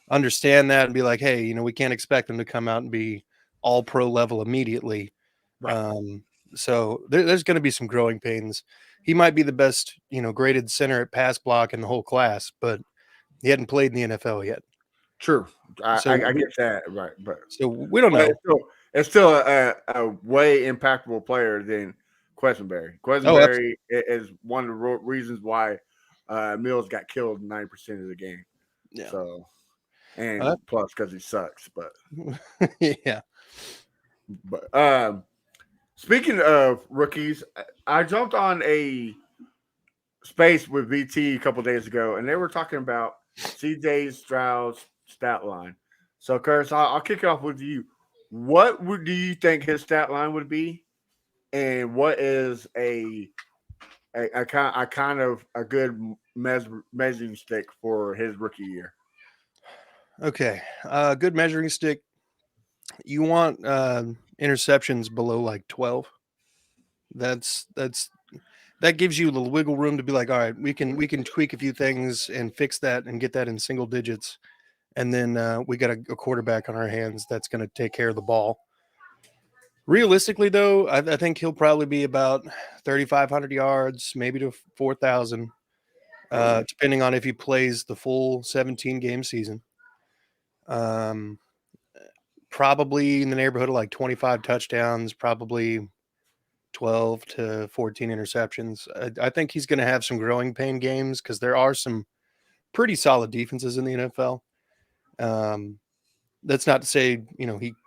understand that and be like, hey, we can't expect them to come out and be all pro level immediately. Right. So there's going to be some growing pains. He might be the best, graded center at pass block in the whole class, but he hadn't played in the NFL yet. True. I get that. Right. But so we don't know. It's still a way impactful player than Quisenberry. Quisenberry is one of the reasons why Mills got killed 90% of the game. Yeah. So, and plus because he sucks, but yeah. But speaking of rookies, I jumped on a space with VT a couple days ago, and they were talking about CJ Stroud's stat line. So, Curtis, I'll kick it off with you. What do you think his stat line would be, and what is a kind of a good measuring stick for his rookie year? Okay, good measuring stick. You want interceptions below like 12. That gives you the wiggle room to be like, all right, we can tweak a few things and fix that and get that in single digits, and then we got a quarterback on our hands that's going to take care of the ball. Realistically, though, I think he'll probably be about 3,500 yards, maybe to 4,000, depending on if he plays the full 17-game season. Probably in the neighborhood of like 25 touchdowns, probably 12 to 14 interceptions. I think he's going to have some growing pain games because there are some pretty solid defenses in the NFL. That's not to say,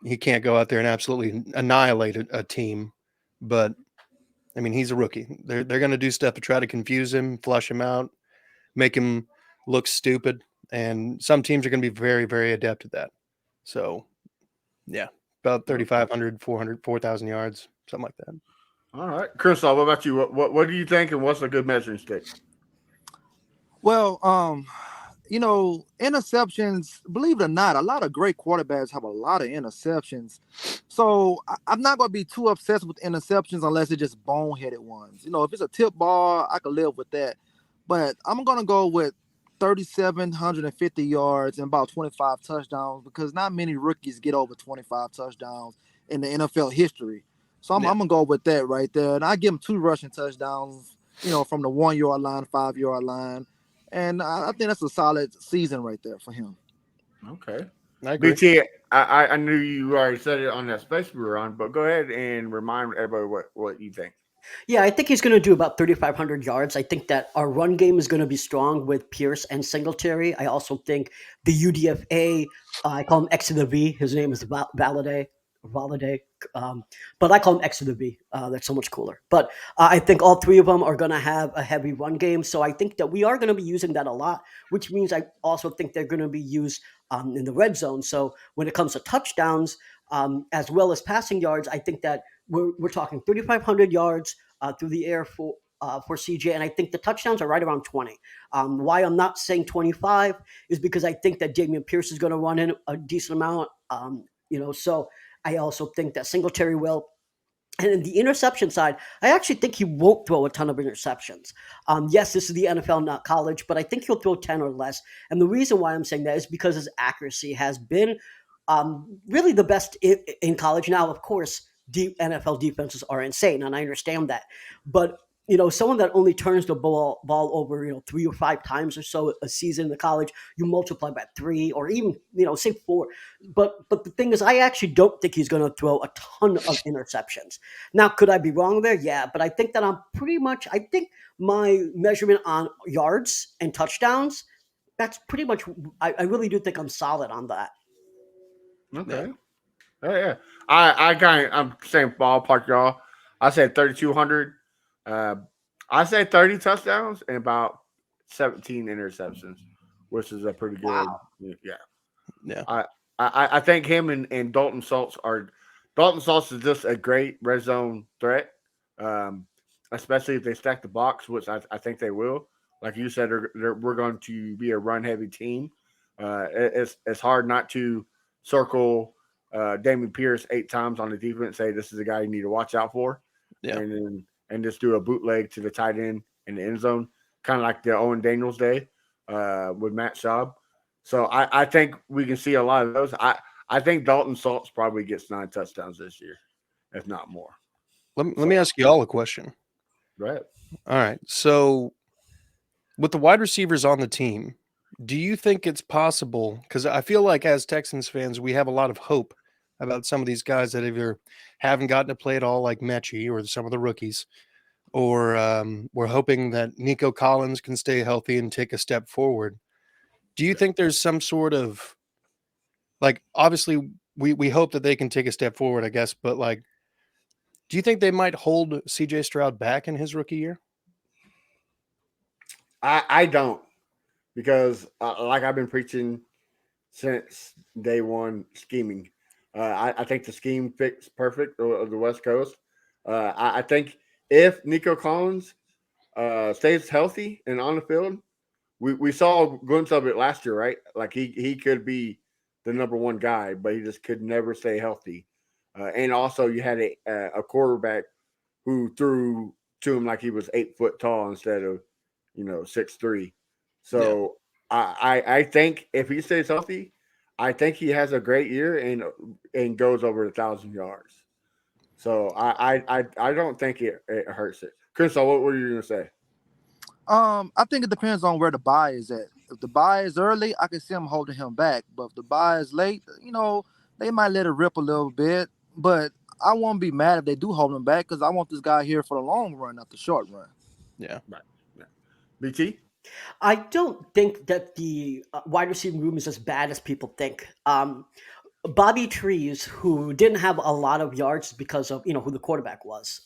he can't go out there and absolutely annihilate a team, but I mean, he's a rookie. They're going to do stuff to try to confuse him, flush him out. make him look stupid. And some teams are going to be very, very adept at that. So, yeah, about 3,500, 400, 4,000 yards, something like that. All right, Crenshaw, what about you? What do you think, and what's a good measuring stick? Well, interceptions, believe it or not, a lot of great quarterbacks have a lot of interceptions. So I'm not going to be too obsessed with interceptions unless it's just boneheaded ones. If it's a tip ball, I can live with that. But I'm going to go with 3,750 yards and about 25 touchdowns because not many rookies get over 25 touchdowns in the NFL history. So I'm going to go with that right there. And I give him 2 rushing touchdowns, from the 1 yard line, 5 yard line. And I think that's a solid season right there for him. Okay. I agree. BT, I knew you already said it on that space we were on, but go ahead and remind everybody what you think. Yeah, I think he's going to do about 3,500 yards. I think that our run game is going to be strong with Pierce and Singletary. I also think the UDFA, I call him X to the V. His name is Valade, but I call him X to the V. That's so much cooler. But I think all 3 of them are going to have a heavy run game. So I think that we are going to be using that a lot, which means I also think they're going to be used in the red zone. So when it comes to touchdowns, as well as passing yards, I think that we're talking 3,500 yards through the air for CJ, and I think the touchdowns are right around 20. Why I'm not saying 25 is because I think that Dameon Pierce is going to run in a decent amount. So I also think that Singletary will. And in the interception side, I actually think he won't throw a ton of interceptions. Yes, this is the NFL, not college, but I think he'll throw 10 or less. And the reason why I'm saying that is because his accuracy has been really the best in college. Now, of course, NFL defenses are insane, and I understand that. But someone that only turns the ball over 3 or 5 times or so a season in the college, you multiply by 3 or even say 4. But the thing is, I actually don't think he's going to throw a ton of interceptions. Now, could I be wrong there? Yeah, but I think that I think my measurement on yards and touchdowns, that's pretty much. I really do think I'm solid on that. Okay. Yeah. I'm saying ballpark, y'all. I said 3,200. I say 30 touchdowns and about 17 interceptions, which is a pretty good. Wow. Yeah. I think him and Dalton Schultz is just a great red zone threat, especially if they stack the box, which I think they will. Like you said, we're going to be a run heavy team. It's hard not to circle Dameon Pierce 8 times on the defense, say this is a guy you need to watch out for, and just do a bootleg to the tight end in the end zone, kind of like the Owen Daniels day with Matt Schaub. So I think we can see a lot of those. I think Dalton Schultz probably gets 9 touchdowns this year, if not more. Let me ask you all a question. Right. All right. So with the wide receivers on the team, do you think it's possible? Because I feel like as Texans fans, we have a lot of hope about some of these guys that either haven't gotten to play at all, like Mechie or some of the rookies, or we're hoping that Nico Collins can stay healthy and take a step forward. Do you think there's some sort of, like, obviously we hope that they can take a step forward, I guess, but like, do you think they might hold CJ Stroud back in his rookie year? I don't, because like I've been preaching since day one, scheming. I think the scheme fits perfect of the West Coast. I think if Nico Collins stays healthy and on the field, we saw a glimpse of it last year, right? Like he could be the number 1 guy, but he just could never stay healthy. And also, you had a quarterback who threw to him like he was 8 foot tall instead of 6'3". So I think if he stays healthy, I think he has a great year and goes over 1,000 yards. So I don't think it hurts it. Crenshaw, what were you going to say? I think it depends on where the buy is at. If the buy is early, I can see him holding him back. But if the buy is late, they might let it rip a little bit. But I won't be mad if they do hold him back because I want this guy here for the long run, not the short run. Yeah. Right. Yeah. BT? I don't think that the wide receiving room is as bad as people think. Bobby Trees, who didn't have a lot of yards because of who the quarterback was.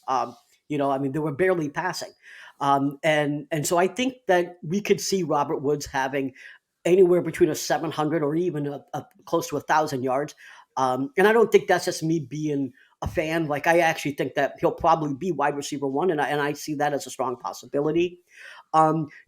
They were barely passing. And so I think that we could see Robert Woods having anywhere between a 700 or even a close to 1,000 yards. And I don't think that's just me being a fan. Like, I actually think that he'll probably be wide receiver one, and I see that as a strong possibility.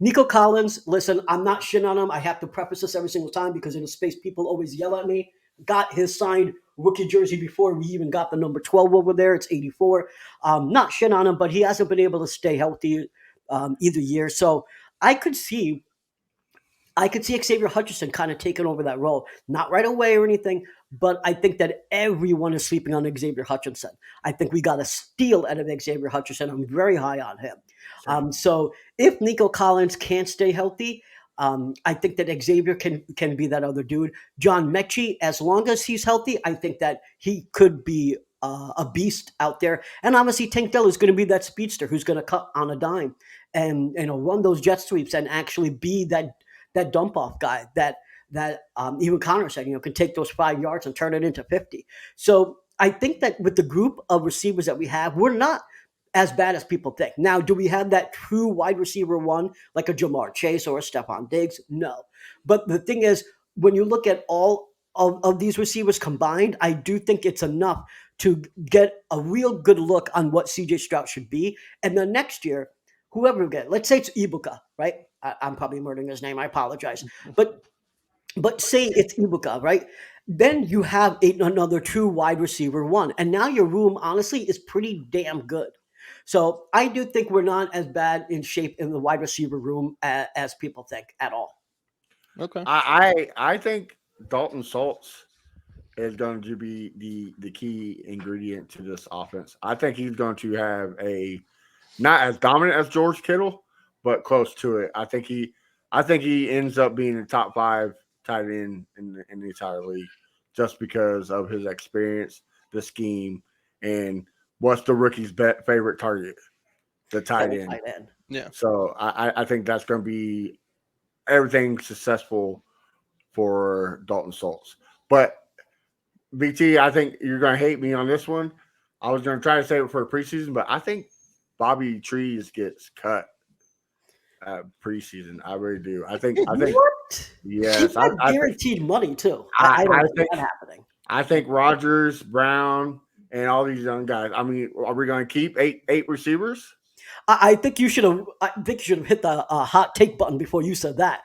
Nico Collins, listen, I'm not shitting on him. I have to preface this every single time because in the space people always yell at me. Got his signed rookie jersey before we even got the number 12 over there. It's 84. Not shitting on him, but he hasn't been able to stay healthy either year. So I could see Xavier Hutchinson kind of taking over that role. Not right away or anything, but I think that everyone is sleeping on Xavier Hutchinson. I think we got a steal out of Xavier Hutchinson. I'm very high on him. So if Nico Collins can't stay healthy, I think that Xavier can be that other dude. John Mechie, as long as he's healthy, I think that he could be a beast out there. And obviously Tank Dell is going to be that speedster who's going to cut on a dime and run those jet sweeps and actually be that dump off guy that even Connor said, can take those 5 yards and turn it into 50. So I think that with the group of receivers that we have, we're not as bad as people think. Now, do we have that true wide receiver one like a Jamar Chase or a Stephon Diggs? No. But the thing is, when you look at all of these receivers combined, I do think it's enough to get a real good look on what CJ Stroud should be. And then next year, whoever we get, let's say it's Ibuka, right? I'm probably murdering his name. I apologize. But say it's Ibuka, right? Then you have another true wide receiver one. And now your room, honestly, is pretty damn good. So I do think we're not as bad in shape in the wide receiver room as people think at all. Okay. I think Dalton Schultz is going to be the key ingredient to this offense. I think he's going to have a not as dominant as George Kittle, but close to it. I think he ends up being a top 5 tight end in the entire league just because of his experience, the scheme, and what's the rookie's favorite target? The tight end. Yeah. So I think that's going to be everything successful for Dalton Schultz. But VT, I think you're going to hate me on this one. I was going to try to save it for preseason, but I think Bobby Trees gets cut preseason. I really do. I think. What? Yes, I guaranteed money too. I don't think see that happening. I think Rodgers, Brown, and all these young guys. I mean, are we going to keep eight receivers? I think you should have. I think you should have hit the hot take button before you said that,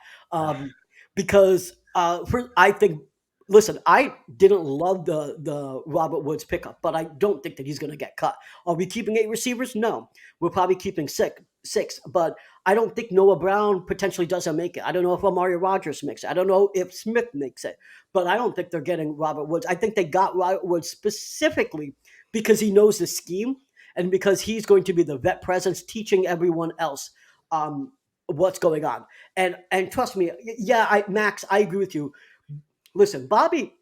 because I think. Listen, I didn't love the Robert Woods pickup, but I don't think that he's going to get cut. Are we keeping 8 receivers? No, we're probably keeping six. But I don't think Noah Brown potentially doesn't make it. I don't know if Amari Rodgers makes it. I don't know if Smith makes it. But I don't think they're getting Robert Woods. I think they got Robert Woods specifically because he knows the scheme and because he's going to be the vet presence teaching everyone else what's going on. And trust me, Max, I agree with you. Listen, Bobby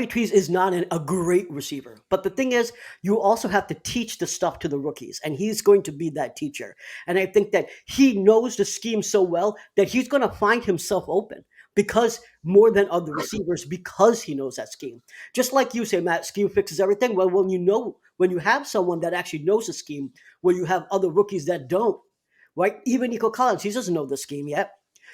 Trees is not a great receiver. But the thing is, you also have to teach the stuff to the rookies, and he's going to be that teacher. And I think that he knows the scheme so well that he's going to find himself open because more than other receivers, because he knows that scheme. Just like you say, Matt, scheme fixes everything. Well, when you have someone that actually knows the scheme, where you have other rookies that don't, right? Even Nico Collins, he doesn't know the scheme yet.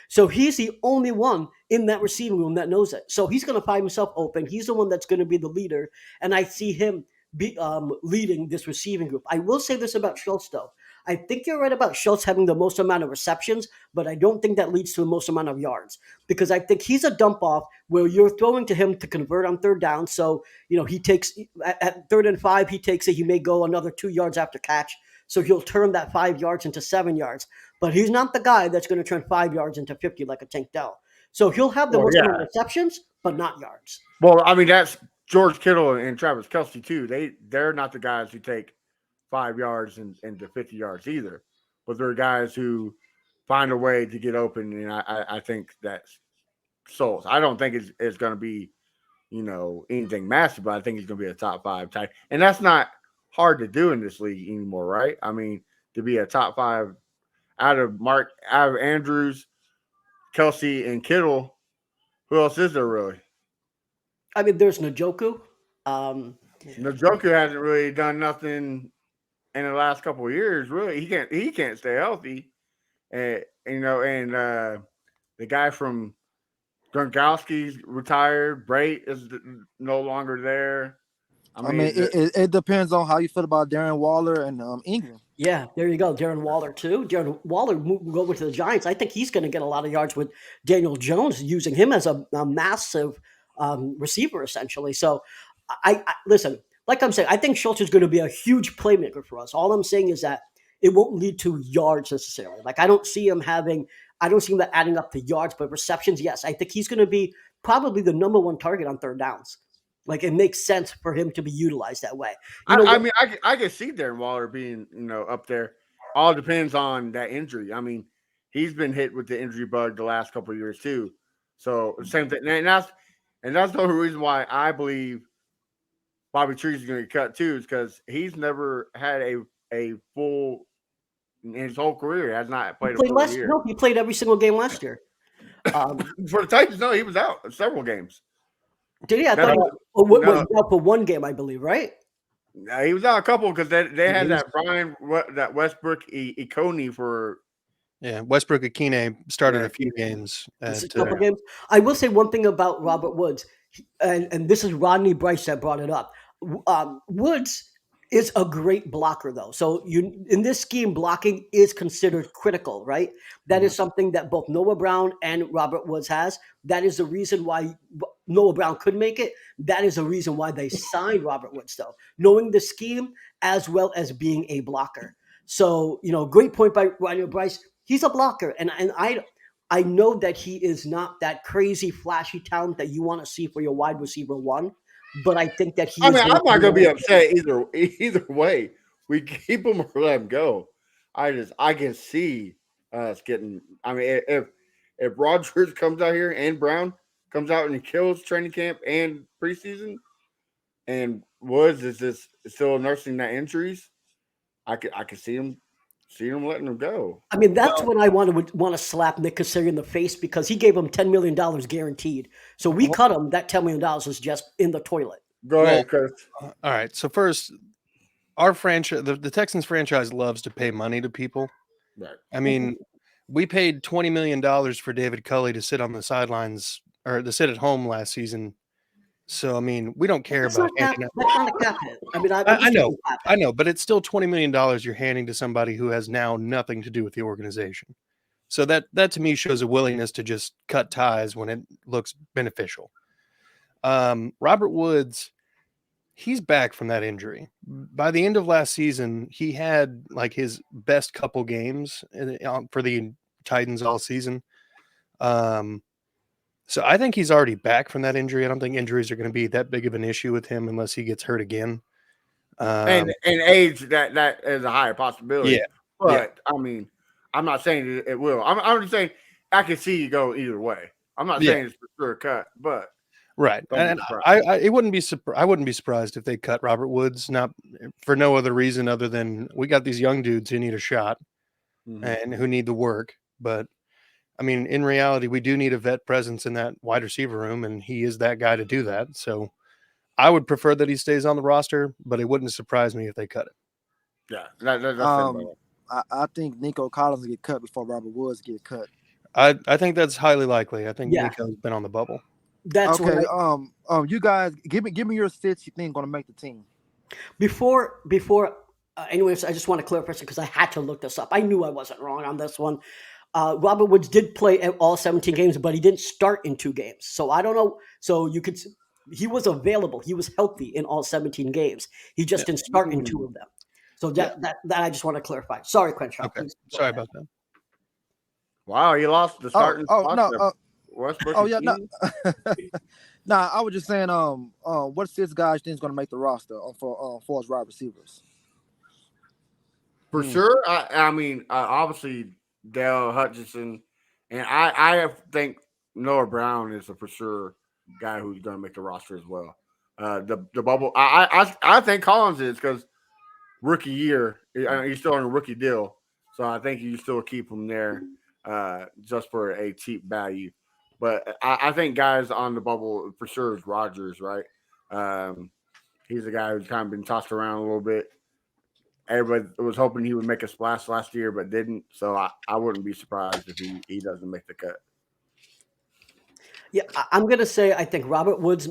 So he's the only one in that receiving room that knows it. So he's going to find himself open. He's the one that's going to be the leader. And I see him leading this receiving group. I will say this about Schultz, though. I think you're right about Schultz having the most amount of receptions, but I don't think that leads to the most amount of yards because I think he's a dump off where you're throwing to him to convert on third down. So, he takes at 3rd and 5, he takes it. He may go another 2 yards after catch. So he'll turn that 5 yards into 7 yards. But he's not the guy that's going to turn 5 yards into 50 like a Tank Dell. So he'll have the most amount of receptions, but not yards. Well, I mean, that's George Kittle and Travis Kelce, too. They're not the guys who take 5 yards into 50 yards either. But they're guys who find a way to get open. And I think that's Schultz. I don't think it's going to be, anything massive, but I think he's going to be a top 5 type. And that's not hard to do in this league anymore, right? I mean, to be a top 5 out of Andrews, Kelce, and Kittle, who else is there really? I mean, there's Njoku. Njoku hasn't really done nothing in the last couple of years, really, he can't stay healthy. And the guy from Gronkowski's retired. Brait is no longer there. I mean, it depends on how you feel about Darren Waller and Ingram. Yeah, there you go. Darren Waller, too. Darren Waller moved over to the Giants. I think he's going to get a lot of yards with Daniel Jones using him as a massive receiver, essentially. So, I listen, like I'm saying, I think Schultz is going to be a huge playmaker for us. All I'm saying is that it won't lead to yards necessarily. Like, I don't see him adding up the yards, but receptions, yes. I think he's going to be probably the number one target on third downs. Like, it makes sense for him to be utilized that way. I can see Darren Waller being, up there. All depends on that injury. I mean, he's been hit with the injury bug the last couple of years too. So same thing, and that's the only reason why I believe Bobby Trees is going to get cut too, is because he's never had a full in his whole career. He has not played a full year. No, he played every single game last year. For the Titans, no, he was out several games. Did he? I thought he was out for one game, I believe, right? He was out a couple because they had that Westbrook Ikone for. Yeah, Westbrook Akine started a few games. A couple games. I will say one thing about Robert Woods, and this is Rodney Bryce that brought it up. Woods is a great blocker, though. So in this scheme, blocking is considered critical, right? That is something that both Noah Brown and Robert Woods has. That is the reason why Noah Brown could make it. That is the reason why they signed Robert Woods, though, knowing the scheme as well as being a blocker. So, great point by Rodney Bryce. He's a blocker, and I know that he is not that crazy, flashy talent that you want to see for your wide receiver one. But I think that I'm not going to be upset either way. We keep him or let him go. I can see us getting. I mean, if Rodgers comes out here and Brown comes out and he kills training camp and preseason, and Woods is just still nursing that injuries, I could see him letting him go. I mean, that's when I want to slap Nick Casario in the face, because he gave him $10 million guaranteed. So we cut him. That $10 million is just in the toilet. Go ahead, Chris. All right. So first, our franchise, the Texans franchise, loves to pay money to people. Right. I mean, we paid $20 million for David Culley to sit on the sidelines or to sit at home last season. So I mean, we don't care about that's not a cap hit. I mean, I know, but it's still $20 million you're handing to somebody who has now nothing to do with the organization. So that to me shows a willingness to just cut ties when it looks beneficial. Robert Woods, he's back from that injury. By the end of last season, he had like his best couple games for the Titans all season. So I think he's already back from that injury. I don't think injuries are going to be that big of an issue with him unless he gets hurt again. And age, that is a higher possibility. Yeah. But I mean, I'm not saying it will. I'm just saying I can see you go either way. I'm not saying it's for sure a cut, but right. And I wouldn't be surprised if they cut Robert Woods, not for no other reason other than we got these young dudes who need a shot and who need the work. But I mean, in reality, we do need a vet presence in that wide receiver room, and he is that guy to do that. So I would prefer that he stays on the roster, but it wouldn't surprise me if they cut it. Yeah, I think Nico Collins will get cut before Robert Woods get cut. I think that's highly likely. I think Nico's been on the bubble. That's okay. You guys, give me your sits you think going to make the team. Before anyways, I just want to clarify because I had to look this up. I knew I wasn't wrong on this one. Robert Woods did play all 17 games, but he didn't start in 2 games. So I don't know. So he was available. He was healthy in all 17 games. He just didn't start in 2 of them. So that I just want to clarify. Sorry, Crenshaw. Okay. Sorry about that. Wow, you lost the starting spot. No. Nah, I was just saying, what 6 guys think is going to make the roster for as wide receivers? For sure. I mean, obviously Dale Hutchinson, and I think Noah Brown is a for sure guy who's going to make the roster as well. The bubble. I think Collins is because rookie year. He's still on a rookie deal, so I think you still keep him there just for a cheap value. But I think guys on the bubble for sure is Rodgers, right? He's a guy who's kind of been tossed around a little bit. everybody was hoping he would make a splash last year, but didn't. So I wouldn't be surprised if he doesn't make the cut. Yeah, I'm gonna say I think Robert Woods.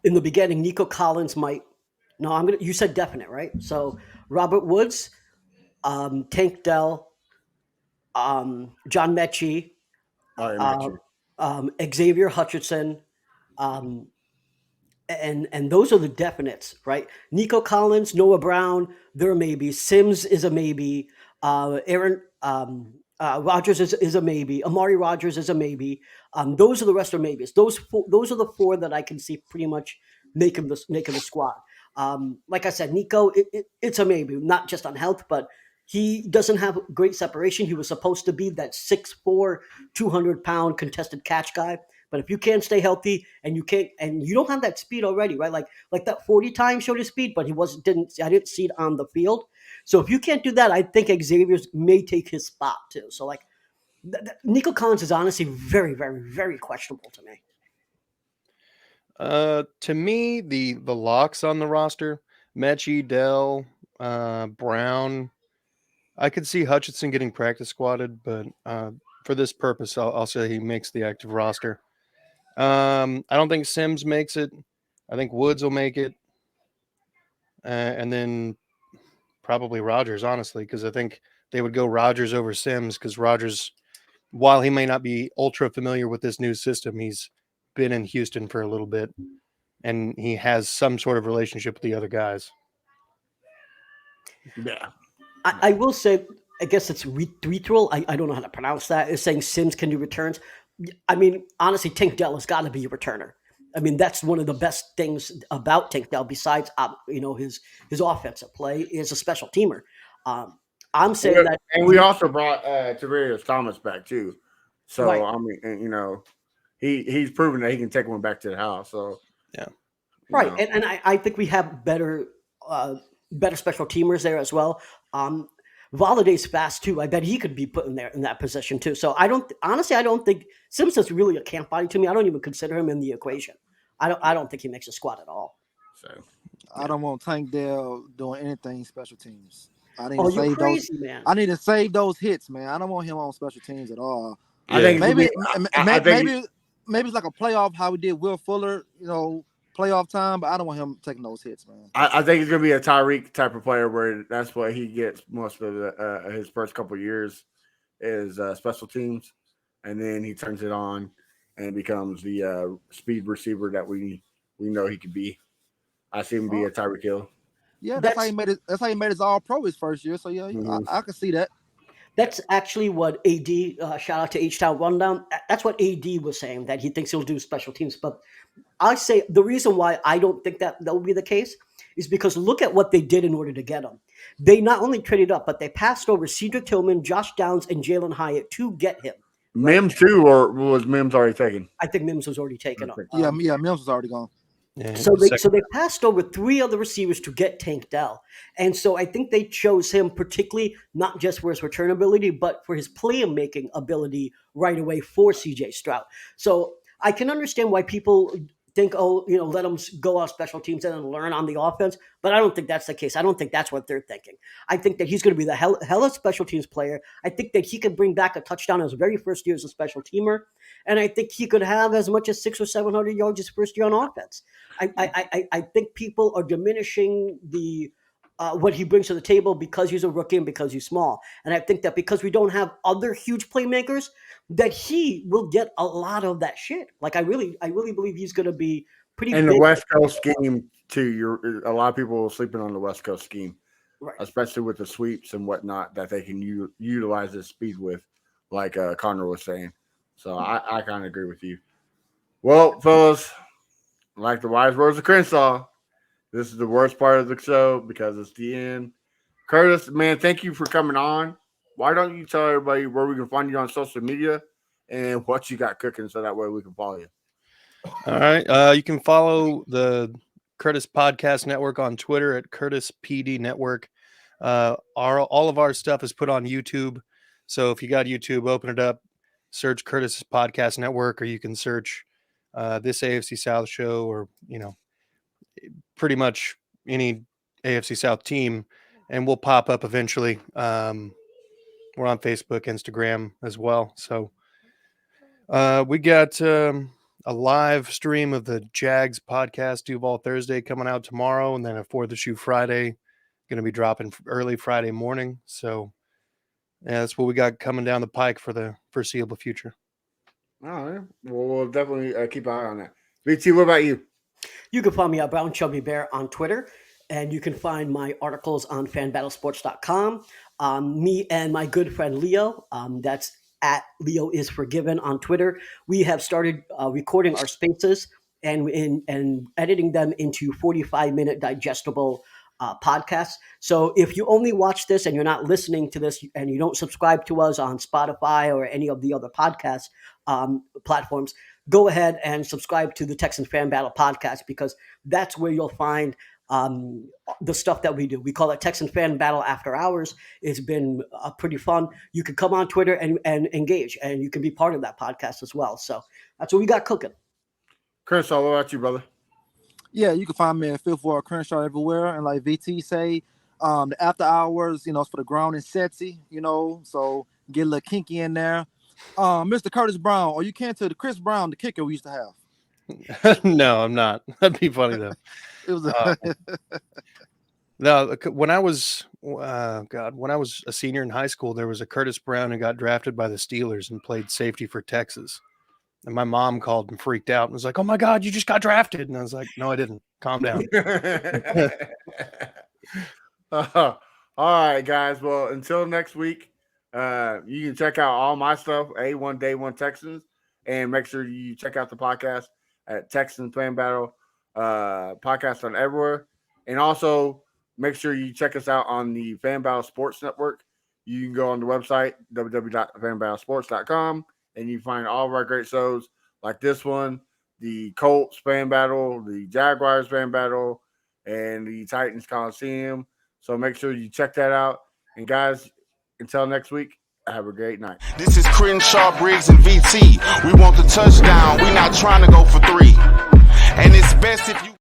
In the beginning, Nico Collins might. No, I'm gonna. You said definite, right? So Robert Woods, Tank Dell, John Mechie, All right, uh, Mitchie. Xavier Hutchinson, um, and those are the definites, right? Nico Collins, Noah Brown, they're a maybe. Sims is a maybe. Aaron Rodgers is a maybe. Amari Rodgers is a maybe. Those are the rest are maybes. Those are the four that I can see pretty much making the squad. Like I said, Nico, it's a maybe, not just on health, but he doesn't have great separation. He was supposed to be that 6'4", 200-pound contested catch guy. But if you can't stay healthy and you don't have that speed already, right? Like that 40 time showed his speed, but I didn't see it on the field. So if you can't do that, I think Xavier may take his spot too. So like Nico Collins is honestly very, very, very questionable to me. To me, the locks on the roster, Mechie, Dell, Brown. I could see Hutchinson getting practice squatted, but for this purpose, I'll say he makes the active roster. I don't think Sims makes it. I think Woods will make it. And then probably Rodgers, honestly, because I think they would go Rodgers over Sims because Rodgers, while he may not be ultra familiar with this new system, he's been in Houston for a little bit and he has some sort of relationship with the other guys. Yeah. I will say, I guess it's Rethral. I don't know how to pronounce that. Is saying Sims can do returns. I mean, honestly, Tank Dell has got to be a returner. I mean, that's one of the best things about Tank Dell, besides his offensive play, is a special teamer. I'm saying that, and we also brought Tavarius Thomas back too. So Right. I mean, he's proven that he can take one back to the house. So yeah, right, and I think we have better special teamers there as well. Valladay's fast too. I bet he could be put in that position too. So I don't think Simpson's really a camp body to me. I don't even consider him in the equation. I don't think he makes a squad at all. So I don't want Tank Dell doing anything special teams. I need Oh, to you're save crazy, those. man. I need to save those hits, man. I don't want him on special teams at all. I think maybe I think maybe it's like a playoff how we did Will Fuller, playoff time, but I don't want him taking those hits, man. I think he's gonna be a Tyreek type of player where that's what he gets most of his first couple of years is special teams, and then he turns it on and becomes the speed receiver that we know he could be. I see him be a Tyreek Hill. Yeah, that's how he made it. That's how he made his All Pro his first year. So yeah, I can see that. That's actually what AD, shout out to H-Town Rundown. That's what AD was saying, that he thinks he'll do special teams. But I say the reason why I don't think that will be the case is because look at what they did in order to get him. They not only traded up, but they passed over Cedric Tillman, Josh Downs, and Jalen Hyatt to get him. Right? Mims too, or was Mims already taken? I think Mims was already taken. Yeah, Mims was already gone. Yeah, so they passed over 3 other receivers to get Tank Dell. And so I think they chose him particularly not just for his return ability, but for his playmaking ability right away for CJ Stroud. So I can understand why people think, let him go off special teams and then learn on the offense. But I don't think that's the case. I don't think that's what they're thinking. I think that he's going to be the hella special teams player. I think that he can bring back a touchdown his very first year as a special teamer. And I think he could have as much as 600 or 700 yards his first year on offense. I think people are diminishing the what he brings to the table because he's a rookie and because he's small. And I think that because we don't have other huge playmakers, that he will get a lot of that shit. Like I really believe he's going to be pretty. And big. the West Coast scheme too. A lot of people sleeping on the West Coast scheme, right? Especially with the sweeps and whatnot that they can utilize this speed with, like Connor was saying. So I kind of agree with you. Well, fellas, like the wise words of Crenshaw, this is the worst part of the show because it's the end. Curtis, man, thank you for coming on. Why don't you tell everybody where we can find you on social media and what you got cooking so that way we can follow you? All right. You can follow the Curtis Podcast Network on Twitter at Curtis PD Network. All of our stuff is put on YouTube. So if you got YouTube, open it up, search Curtis Podcast Network, or you can search this AFC South show, or, pretty much any AFC South team, and we'll pop up eventually. We're on Facebook, Instagram as well. So we got a live stream of the Jags podcast Duval Thursday coming out tomorrow, and then a For the Shoe Friday going to be dropping early Friday morning. So yeah, that's what we got coming down the pike for the foreseeable future. All right. Well, we'll definitely keep an eye on that. VT, what about you? You can find me at Brown Chubby Bear on Twitter, and you can find my articles on fanbattlesports.com. Me and my good friend Leo, that's at Leo is Forgiven on Twitter. We have started recording our spaces and editing them into 45-minute digestible podcasts. So if you only watch this and you're not listening to this and you don't subscribe to us on Spotify or any of the other podcast platforms, go ahead and subscribe to the Texans Fan Battle podcast, because that's where you'll find the stuff that we do. We call it Texans Fan Battle After Hours. It's been pretty fun. You can come on Twitter and engage, and you can be part of that podcast as well. So that's what we got cooking. Crenshaw, what about you, brother? Yeah, you can find me at Fifth Ward Crenshaw everywhere. And like VT say, the after hours, it's for the ground and sexy, so get a little kinky in there. Mr. Curtis Brown, are you kin to the Chris Brown, the kicker we used to have? No, I'm not. That'd be funny though. It was No, when I was a senior in high school, there was a Curtis Brown who got drafted by the Steelers and played safety for Texas. And my mom called and freaked out and was like, "Oh my God, you just got drafted!" And I was like, "No, I didn't. Calm down." All right, guys. Well, until next week, you can check out all my stuff, A1 Day One Texans, and make sure you check out the podcast at Texans Fan Battle podcast on everywhere. And also make sure you check us out on the Fan Battle Sports Network. You can go on the website, www.fanbattlesports.com, and you find all of our great shows like this one, the Colts Fan Battle, the Jaguars Fan Battle, and the Titans Coliseum. So make sure you check that out. And guys, until next week, have a great night. This is Crenshaw, Briggs, and VT. We want the touchdown. We not trying to go for 3. And it's best if you